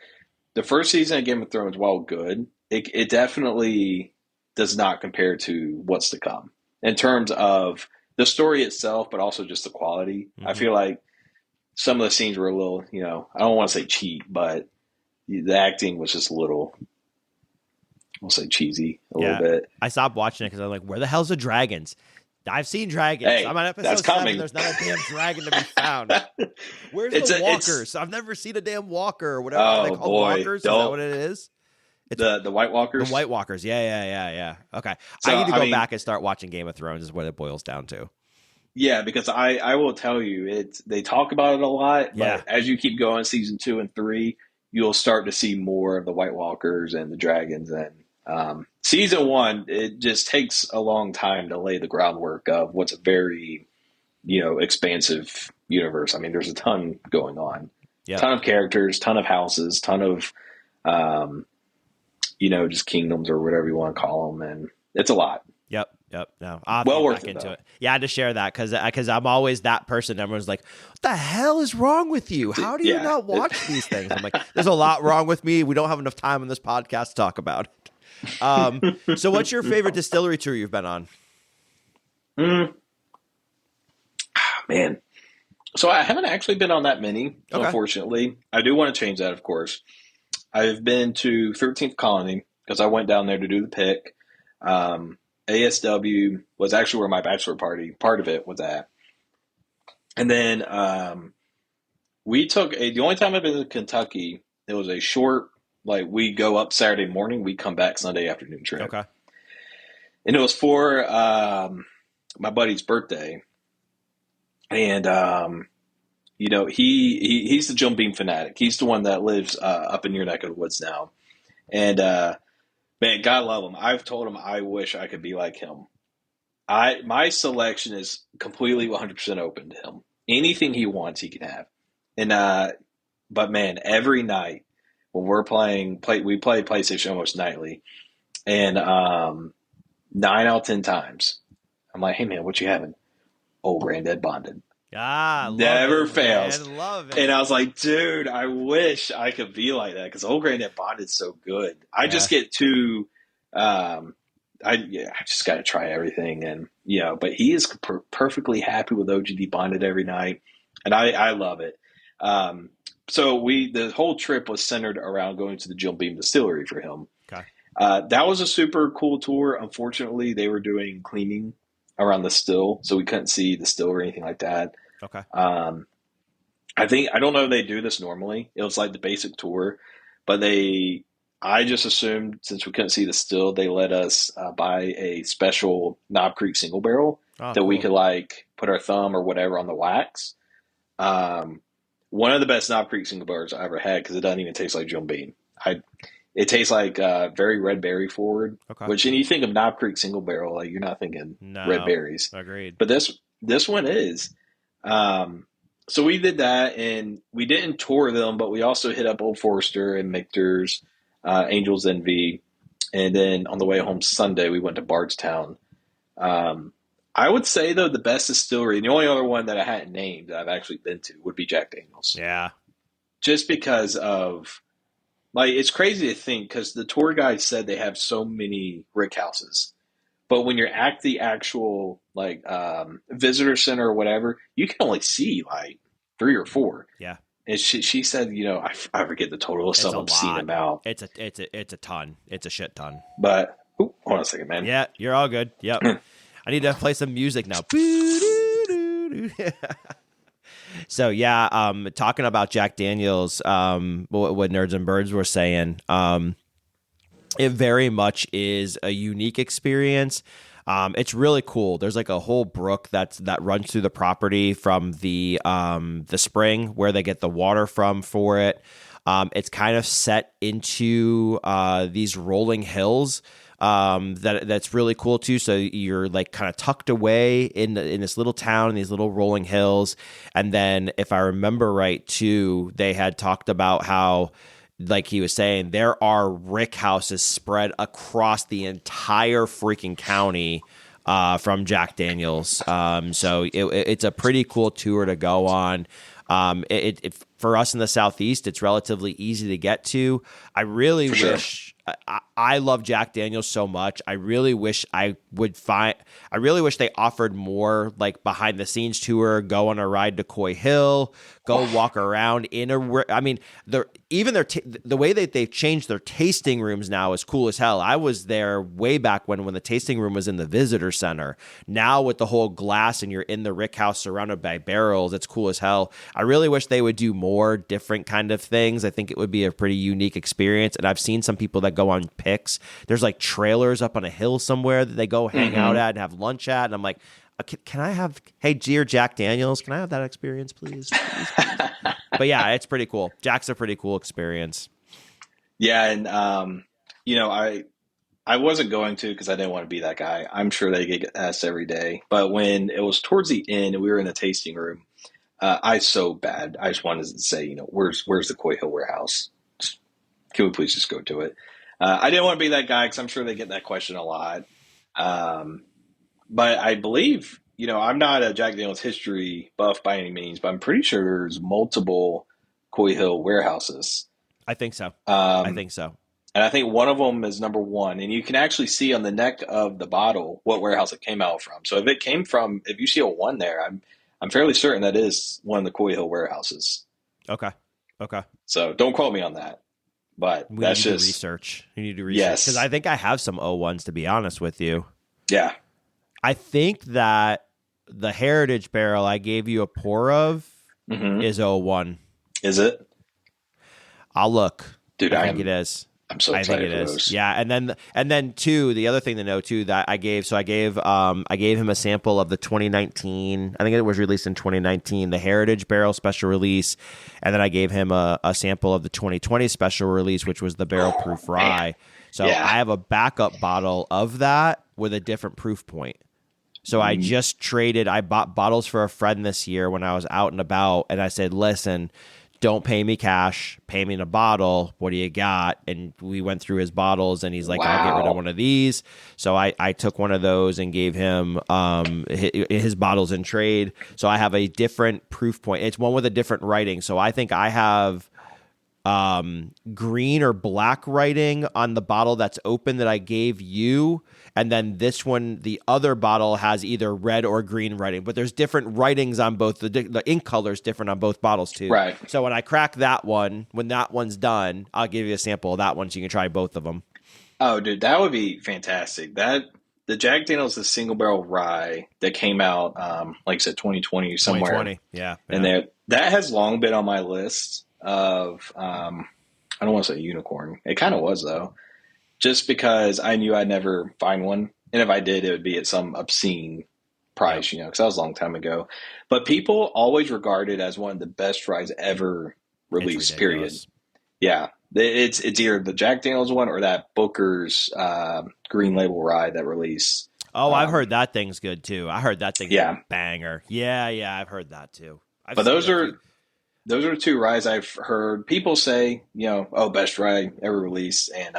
the first season of Game of Thrones, while good, it definitely does not compare to what's to come in terms of the story itself, but also just the quality. I feel like some of the scenes were a little, I don't want to say cheap, but the acting was just a little, we'll say cheesy a little bit. I stopped watching it because I was like, where the hell's the dragons? I've seen dragons. Hey, I'm on episode that's 7. coming. There's not a damn dragon to be found. Where's the walkers? I've never seen a damn walker or whatever. Oh, they call boy. walkers? Is that what it is? The White Walkers? The White Walkers. Yeah. Okay. So, I need to go back and start watching Game of Thrones is what it boils down to. Yeah, because I will tell you, they talk about it a lot, but as you keep going, season 2 and 3, you'll start to see more of the White Walkers and the dragons. And season 1, it just takes a long time to lay the groundwork of what's a very, expansive universe. I mean, there's a ton going on, ton of characters, ton of houses, ton of, just kingdoms or whatever you want to call them, and it's a lot. Yep. No, I'll well get worth back it, into though. it. Yeah, I had to share that because I'm always that person. Everyone's like, "What the hell is wrong with you? How do you not watch these things?" I'm like, "There's a lot wrong with me. We don't have enough time on this podcast to talk about it." So, what's your favorite distillery tour you've been on? Man, so I haven't actually been on that many, unfortunately. I do want to change that, of course. I've been to 13th Colony because I went down there to do the pick. ASW was actually where my bachelor party, part of it was at. And then we took the only time I've been to Kentucky, it was a short, we go up Saturday morning, we come back Sunday afternoon trip. Okay. And it was for my buddy's birthday. And, he's the Jim Beam fanatic. He's the one that lives up in your neck of the woods now. And, man, God love him. I've told him I wish I could be like him. My selection is completely 100% open to him. Anything he wants, he can have. And but man, every night when we're we play PlayStation almost nightly, and 9 out of 10 times, I'm like, "Hey man, what you having?" "Old Granddad Bonded." Never fails. Man, love it. And I was like, dude, I wish I could be like that because Old Granddad Bonded is so good. I just get too, I just got to try everything. And, but he is perfectly happy with OGD Bonded every night. And I love it. So the whole trip was centered around going to the Jim Beam Distillery for him. Okay. That was a super cool tour. Unfortunately, they were doing cleaning around the still, so we couldn't see the still or anything like that. Okay. I don't know if they do this normally. It was like the basic tour, but I just assumed since we couldn't see the still, they let us buy a special Knob Creek single barrel that we could put our thumb or whatever on the wax. One of the best Knob Creek single barrels I ever had because it doesn't even taste like Jim Beam. It tastes like very red berry forward, which, and you think of Knob Creek single barrel, you're not thinking red berries. Agreed. But this one is. So we did that, and we didn't tour them, but we also hit up Old Forester and Michter's, Angel's Envy, and then on the way home Sunday, we went to Bardstown. I would say, though, the best distillery, and the only other one that I hadn't named that I've actually been to would be Jack Daniel's. Yeah. Just because of... it's crazy to think because the tour guide said they have so many rick houses. But when you're at the actual visitor center or whatever, you can only see 3 or 4. Yeah. And she said, I forget the total of some I've seen about. It's a ton. It's a shit ton. But hold on a second, man. Yeah, you're all good. Yep. I need to play some music now. So yeah, talking about Jack Daniel's, what Nerds and Birds were saying, it very much is a unique experience. It's really cool. There's a whole brook that runs through the property from the spring where they get the water from for it. It's kind of set into these rolling hills. That's really cool too. So you're kind of tucked away in this little town, in these little rolling hills. And then if I remember right too, they had talked about how, like he was saying, there are rick houses spread across the entire freaking county from Jack Daniel's. So it's a pretty cool tour to go on. for us in the Southeast, it's relatively easy to get to. I really wish. I love Jack Daniels so much. I really wish they offered more like behind the scenes tour, go on a ride to Coy Hill, go walk around the way that they've changed their tasting rooms now is cool as hell. I was there way back when the tasting room was in the visitor center. Now with the whole glass and you're in the rick house surrounded by barrels, it's cool as hell. I really wish they would do more different kind of things. I think it would be a pretty unique experience. And I've seen some people that go on pics. There's like trailers up on a hill somewhere that they go hang out at and have lunch at. And I'm like, can I have, hey, dear Jack Daniels, can I have that experience, please? But yeah, it's pretty cool. Jack's a pretty cool experience. Yeah. And, I wasn't going to because I didn't want to be that guy. I'm sure they get asked every day. But when it was towards the end and we were in the tasting room, I so bad. I just wanted to say, where's the Coy Hill warehouse? Can we please just go to it? I didn't want to be that guy because I'm sure they get that question a lot. But I believe, I'm not a Jack Daniel's history buff by any means, but I'm pretty sure there's multiple Coy Hill warehouses. I think so. And I think one of them is number one. And you can actually see on the neck of the bottle what warehouse it came out from. So if you see a one there, I'm fairly certain that is one of the Coy Hill warehouses. Okay. So don't quote me on that. But we need to research. You need to research. Yes. Because I think I have some O1s, to be honest with you. Yeah. I think that the Heritage barrel I gave you a pour of is O1. Is it? I'll look. Dude, I think it is. I'm so excited for those. Yeah, and then too, the other thing to know too that I gave him a sample of the 2019. I think it was released in 2019, the Heritage Barrel Special Release, and then I gave him a sample of the 2020 Special Release, which was the Barrel Proof Rye. Man. So I have a backup bottle of that with a different proof point. So I bought bottles for a friend this year when I was out and about, and I said, listen, don't pay me cash, pay me in a bottle. What do you got? And we went through his bottles, and he's like, I'll get rid of one of these. So I took one of those and gave him his bottles in trade. So I have a different proof point. It's one with a different writing. So I think I have green or black writing on the bottle that's open that I gave you. And then this one, the other bottle has either red or green writing, but there's different writings on both. The ink color is different on both bottles too. Right. So when I crack that one, when that one's done, I'll give you a sample of that one so you can try both of them. Oh, dude, that would be fantastic. The Jack Daniel's, the single barrel rye that came out, like I said, 2020 somewhere. 2020, yeah. And that has long been on my list of, I don't want to say unicorn. It kind of was though. Just because I knew I'd never find one. And if I did, it would be at some obscene price, because that was a long time ago. But people always regard it as one of the best ryes ever released, period. Yeah. It's either the Jack Daniels one or that Booker's Green Label rye that released. Oh, I've heard that thing's good too. I heard that thing's a banger. Yeah, I've heard that too. But those are the two ryes I've heard people say, best rye ever released. And,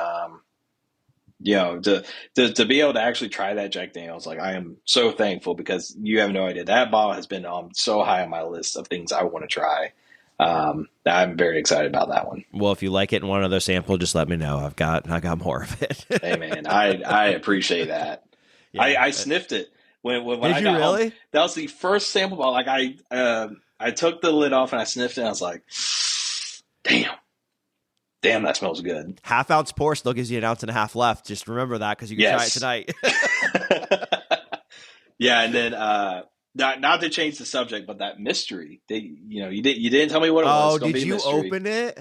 to be able to actually try that Jack Daniels, like I am so thankful because you have no idea. That bottle has been so high on my list of things I want to try. I'm very excited about that one. Well, if you like it in one other sample, just let me know. I got more of it. Hey man, I appreciate that. Yeah. I sniffed it when Did I you got really? home. That was the first sample bottle. Like I took the lid off and I sniffed it. And I was like, damn, that smells good. Half-ounce pour still gives you an ounce and a half left. Just remember that because you can try it tonight. Yeah, and then not to change the subject, but that mystery. You didn't tell me what it was. Oh, did you open it?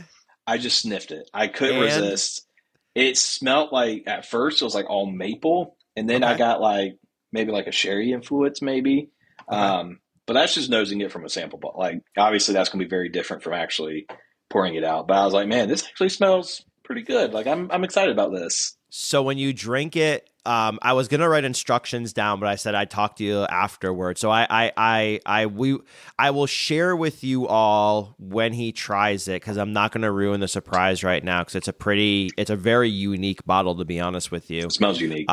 I just sniffed it. I couldn't resist. It smelled like at first it was like all maple, and then I got like maybe like a sherry influence, maybe. Okay. But that's just nosing it from a sample bottle. Like obviously that's going to be very different from actually pouring it out. But I was like, man, this actually smells pretty good. Like I'm excited about this. So when you drink it, I was gonna write instructions down, but I said I'd talk to you afterwards. So I will share with you all when he tries it because I'm not gonna ruin the surprise right now because it's a very unique bottle to be honest with you. It smells unique.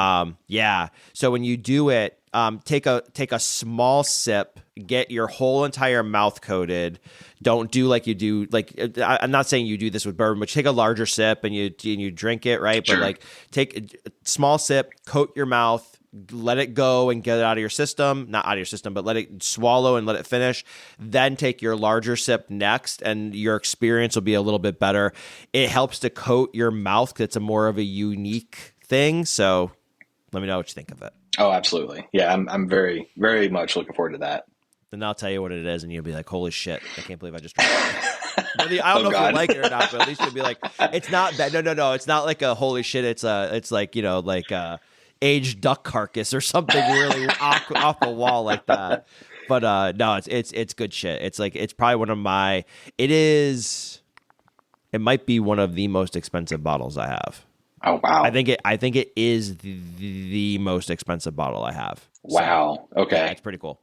Yeah. So when you do it, take a small sip. get your whole entire mouth coated. Don't do like you do, like, I'm not saying you do this with bourbon, but take a larger sip and you drink it, right? Sure. But like take a small sip, coat your mouth, let it go and get it out of your system. Not out of your system, but let it swallow and let it finish. Then take your larger sip next, and your experience will be a little bit better. It helps to coat your mouth because it's a more of a unique thing. So let me know what you think of it. Oh, absolutely. Yeah, I'm very, very much looking forward to that. Then I'll tell you what it is, and you'll be like, holy shit, I can't believe I just tried it. I don't know God. if you like it or not, but at least you'll be like, it's not bad. No. It's not like a holy shit. It's like, like aged duck carcass or something really off the wall like that. But no, it's good shit. It's like, it's probably one of it might be one of the most expensive bottles I have. Oh, wow. I think it is the most expensive bottle I have. Wow. So, okay. Yeah, it's pretty cool.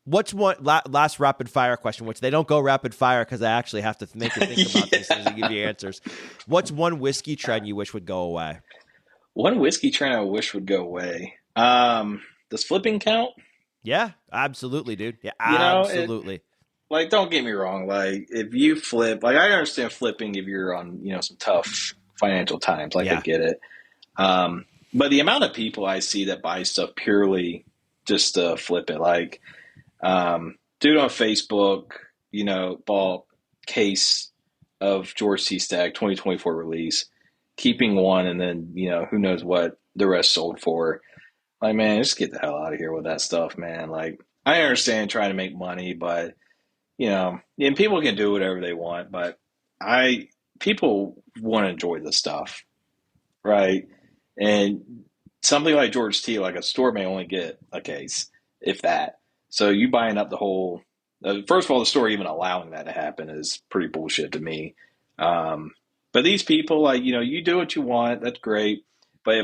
What's one last rapid fire question, which they don't go rapid fire because I actually have to make you think about these things and give you answers. What's one whiskey trend you wish would go away? One whiskey trend I wish would go away. Does flipping count? Yeah, absolutely, dude. Yeah, absolutely. Like, don't get me wrong. Like, if you flip, like, I understand flipping if you're on, some tough financial times. Like, I get it. But the amount of people I see that buy stuff purely just to flip it, like, dude on Facebook, bought case of George T. Stagg 2024 release, keeping one, and then, who knows what the rest sold for. Like, man, just get the hell out of here with that stuff, man. Like, I understand trying to make money, but, and people can do whatever they want, but people want to enjoy the stuff, right? And something like George T., like a store may only get a case, if that. So you buying up the whole, first of all, the store even allowing that to happen is pretty bullshit to me. But these people, like, you do what you want, that's great. But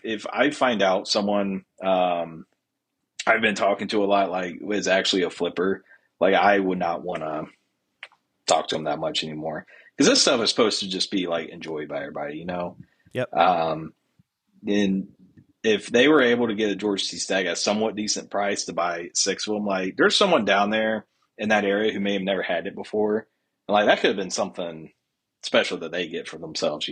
if I find out someone I've been talking to a lot, like, is actually a flipper, like, I would not want to talk to them that much anymore. Because this stuff is supposed to just be, like, enjoyed by everybody, Yep. And if they were able to get a George T. Stagg at a somewhat decent price to buy 6 of them, like, there's someone down there in that area who may have never had it before. And, like, that could have been something special that they get for themselves,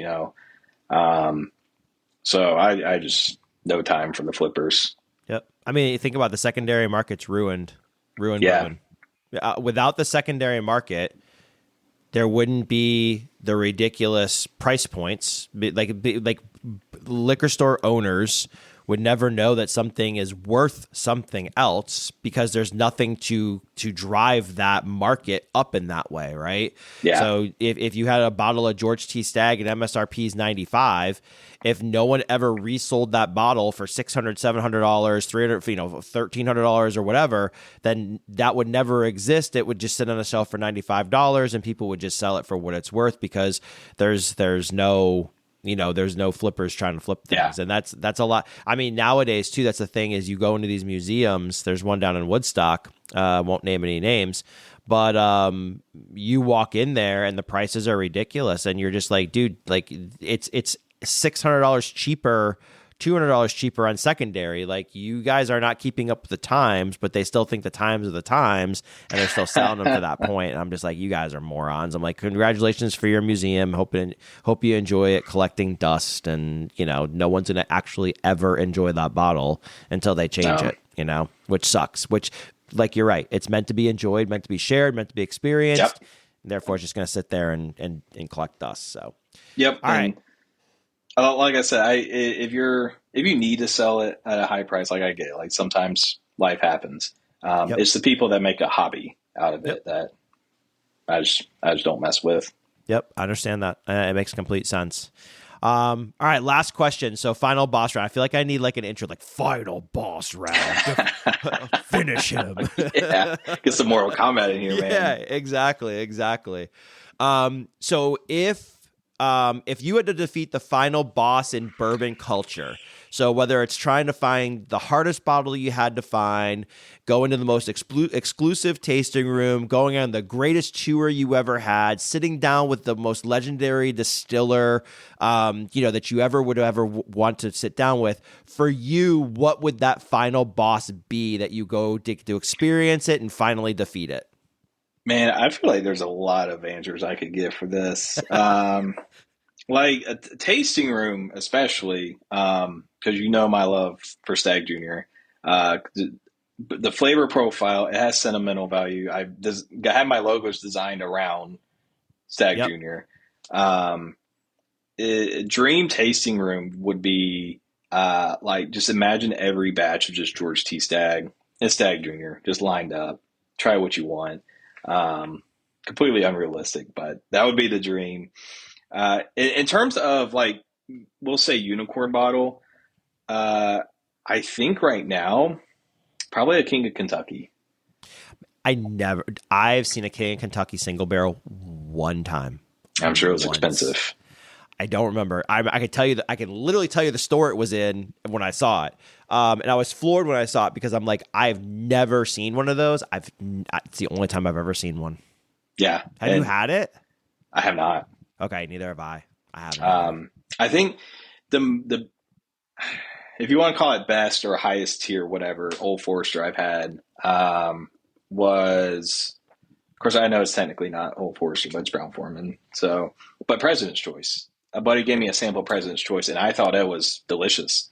So I just, no time for the flippers. Yep. I mean, you think about the secondary market's ruined. Yeah. Without the secondary market, there wouldn't be the ridiculous price points. Like liquor store owners would never know that something is worth something else because there's nothing to drive that market up in that way, right? Yeah. So if you had a bottle of George T. Stagg and MSRP is $95, if no one ever resold that bottle for $600, $700, $300, $1,300 or whatever, then that would never exist. It would just sit on a shelf for $95, and people would just sell it for what it's worth because there's no flippers trying to flip things. Yeah. And that's a lot. I mean, nowadays too, that's the thing is you go into these museums, there's one down in Woodstock, won't name any names, but you walk in there and the prices are ridiculous. And you're just like, dude, like it's $600 cheaper, $200 cheaper on secondary. Like, you guys are not keeping up with the times, but they still think the times are the times, and they're still selling them to that point. And I'm just like, you guys are morons. I'm like, congratulations for your museum. Hope you enjoy it collecting dust, and no one's gonna actually ever enjoy that bottle until they change it. Which sucks. Which, like, you're right. It's meant to be enjoyed, meant to be shared, meant to be experienced. Yep. Therefore, it's just gonna sit there and collect dust. So, yep. All right. Like I said, if you need to sell it at a high price, like, I get it. Like, sometimes life happens. Yep. It's the people that make a hobby out of it that I just don't mess with. Yep, I understand that. It makes complete sense. All right, last question. So, final boss round. I feel like I need like an intro, like final boss round. Finish him. Yeah, get some Mortal Kombat in here, man. Yeah, exactly. So if you had to defeat the final boss in bourbon culture, So whether it's trying to find the hardest bottle you had to find, going to the most exclusive tasting room, going on the greatest tour you ever had, sitting down with the most legendary distiller, that you would ever want to sit down with, for you, what would that final boss be that you go to experience it and finally defeat it? Man, I feel like there's a lot of answers I could give for this. Like a tasting room, especially, because my love for Stag Junior. The flavor profile, it has sentimental value. I had my logos designed around Stag Junior. Dream tasting room would be just imagine every batch of just George T. Stagg and Stag Junior just lined up. Try what you want. Completely unrealistic, but that would be the dream. In terms of we'll say unicorn bottle, I think right now, probably a King of Kentucky. I've seen a King of Kentucky single barrel one time. I'm sure it was expensive. I don't remember. I could tell you that I can literally tell you the store it was in when I saw it. And I was floored when I saw it because I'm like, I've never seen one of those. It's the only time I've ever seen one. Yeah. Have you had it? I have not. Okay, neither have I. I haven't. I think the if you want to call it best or highest tier, whatever, Old Forester I've had was, of course, I know it's technically not Old Forester, but it's Brown-Forman. So, but President's Choice. A buddy gave me a sample President's Choice, and I thought it was delicious,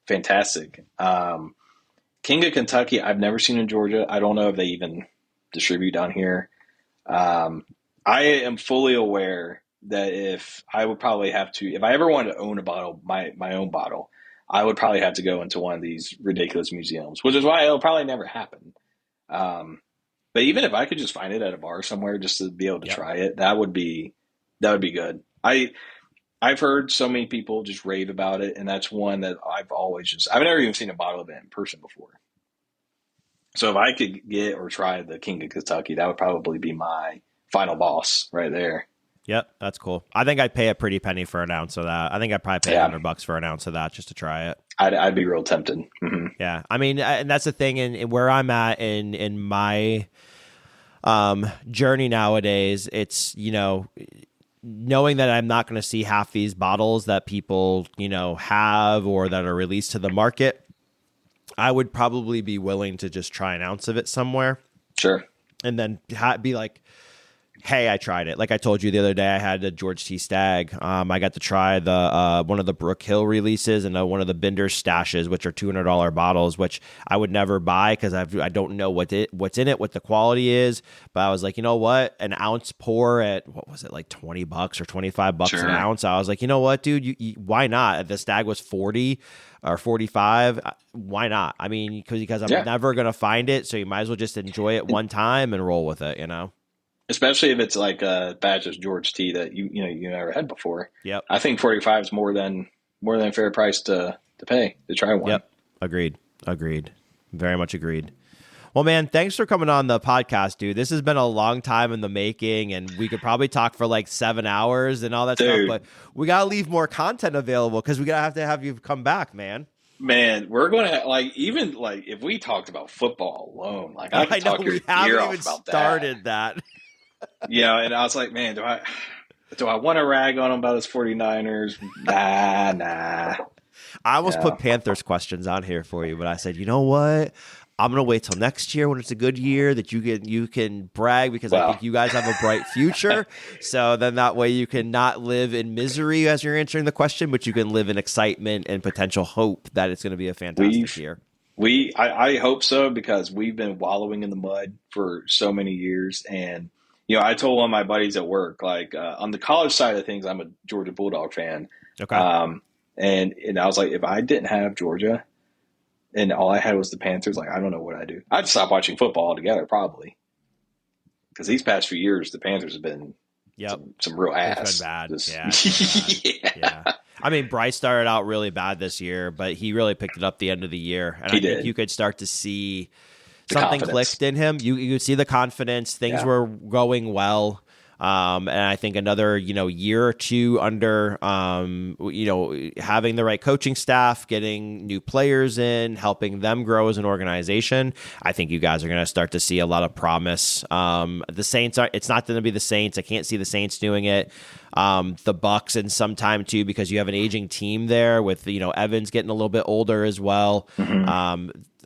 fantastic. King of Kentucky, I've never seen in Georgia. I don't know if they even distribute down here. I am fully aware that if I ever wanted to own a bottle, my own bottle, I would probably have to go into one of these ridiculous museums, which is why it'll probably never happen. But even if I could just find it at a bar somewhere just to be able to try it, that would be good. I've heard so many people just rave about it, and that's one that I've never even seen a bottle of it in person before. So if I could get or try the King of Kentucky, that would probably be my final boss right there. Yep, that's cool. I think I'd pay a pretty penny for an ounce of that. I think I'd probably pay $100 for an ounce of that just to try it. I'd be real tempted. Mm-hmm. Yeah, I mean, and that's the thing. In where I'm at in my journey nowadays, it's knowing that I'm not going to see half these bottles that people have or that are released to the market. I would probably be willing to just try an ounce of it somewhere. Sure, and then be like, hey, I tried it. Like I told you the other day, I had a George T. Stagg. I got to try the one of the Brook Hill releases and one of the Binder Stashes, which are $200 bottles, which I would never buy because I don't know what's in it, what the quality is. But I was like, you know what? An ounce pour at, what was it, like $20 or $25 an ounce? I was like, you know what, dude? Why not? If the Stagg was 40 or 45, why not? I mean, because I'm never going to find it, so you might as well just enjoy it one time and roll with it, Especially if it's like a batch of George T that you never had before. Yep. I think 45 is more than fair price to pay to try one. Yep. Agreed. Very much agreed. Well, man, thanks for coming on the podcast, dude. This has been a long time in the making, and we could probably talk for like 7 hours and all that stuff, but we got to leave more content available because we have to have you come back, man. Man, we're going to even if we talked about football alone, I could talk your ear off about that. Started that. And I was like, man, do I want to rag on him about his 49ers? Nah. I almost put Panthers questions on here for you, but I said, you know what? I'm going to wait till next year when it's a good year that you can brag because I think you guys have a bright future. So then that way you can not live in misery as you're answering the question, but you can live in excitement and potential hope that it's going to be a fantastic year. I hope so because we've been wallowing in the mud for so many years. And, I told one of my buddies at work, on the college side of things, I'm a Georgia Bulldog fan. Okay. And I was like, if I didn't have Georgia and all I had was the Panthers, I don't know what I'd do. I'd stop watching football altogether, probably. Because these past few years, the Panthers have been some real ass. It's been bad. Yeah. I mean, Bryce started out really bad this year, but he really picked it up the end of the year. And I think you could start to see something clicked in him. You could see the confidence. Things were going well. And I think another, year or two under, having the right coaching staff, getting new players in, helping them grow as an organization, I think you guys are going to start to see a lot of promise. The Saints it's not going to be the Saints. I can't see the Saints doing it. The Bucks in some time too, because you have an aging team there with, Evans getting a little bit older as well.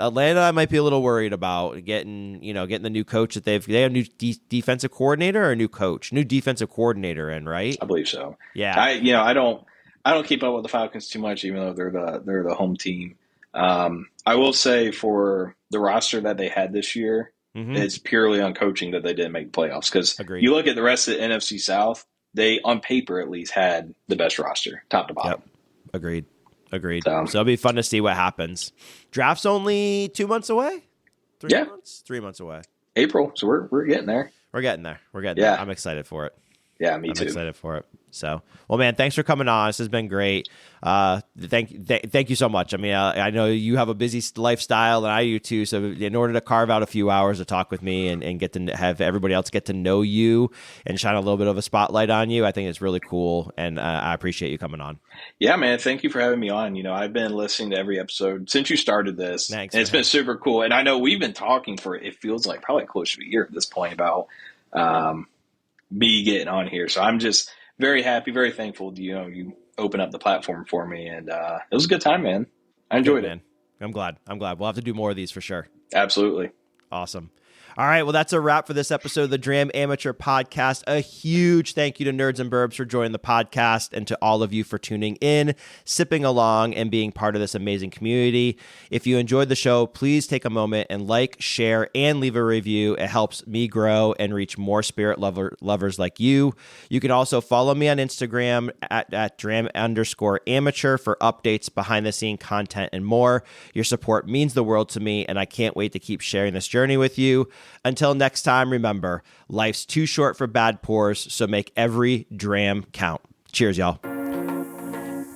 Atlanta, I might be a little worried about getting the new coach that they have a new defensive coordinator or a new coach, new defensive coordinator in, right? I believe so. Yeah. I don't keep up with the Falcons too much, even though they're the home team. I will say for the roster that they had this year, it's purely on coaching that they didn't make the playoffs. Because you look at the rest of the NFC South, they, on paper at least, had the best roster, top to bottom. Yep. Agreed. So it'll be fun to see what happens. Draft's only 2 months away? 3 months? 3 months away. April, so we're getting there. We're getting there. I'm excited for it. Yeah, me too. I'm excited for it. So, well, man, thanks for coming on. This has been great. Thank you so much. I mean, I know you have a busy lifestyle, and I do too. So, in order to carve out a few hours to talk with me and get to have everybody else get to know you and shine a little bit of a spotlight on you, I think it's really cool, and I appreciate you coming on. Yeah, man, thank you for having me on. I've been listening to every episode since you started this. Thanks. And it's been super cool. And I know we've been talking for, it feels like probably close to a year at this point about me getting on here. So I'm just very happy, very thankful you open up the platform for me, and it was a good time, man. I enjoyed it. I'm glad. We'll have to do more of these for sure. Absolutely. Awesome. All right, well, that's a wrap for this episode of the Dram Amateur Podcast. A huge thank you to Nerds and Burbs for joining the podcast, and to all of you for tuning in, sipping along, and being part of this amazing community. If you enjoyed the show, please take a moment and like, share, and leave a review. It helps me grow and reach more spirit lovers like you. You can also follow me on Instagram at Dram_amateur for updates, behind-the-scene content, and more. Your support means the world to me, and I can't wait to keep sharing this journey with you. Until next time, remember, life's too short for bad pours, so make every dram count. Cheers, y'all.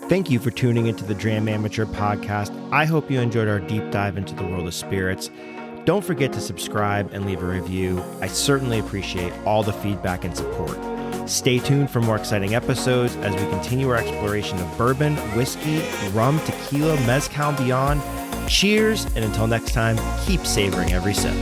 Thank you for tuning into the Dram Amateur Podcast. I hope you enjoyed our deep dive into the world of spirits. Don't forget to subscribe and leave a review. I certainly appreciate all the feedback and support. Stay tuned for more exciting episodes as we continue our exploration of bourbon, whiskey, rum, tequila, mezcal, and beyond. Cheers, and until next time, keep savoring every sip.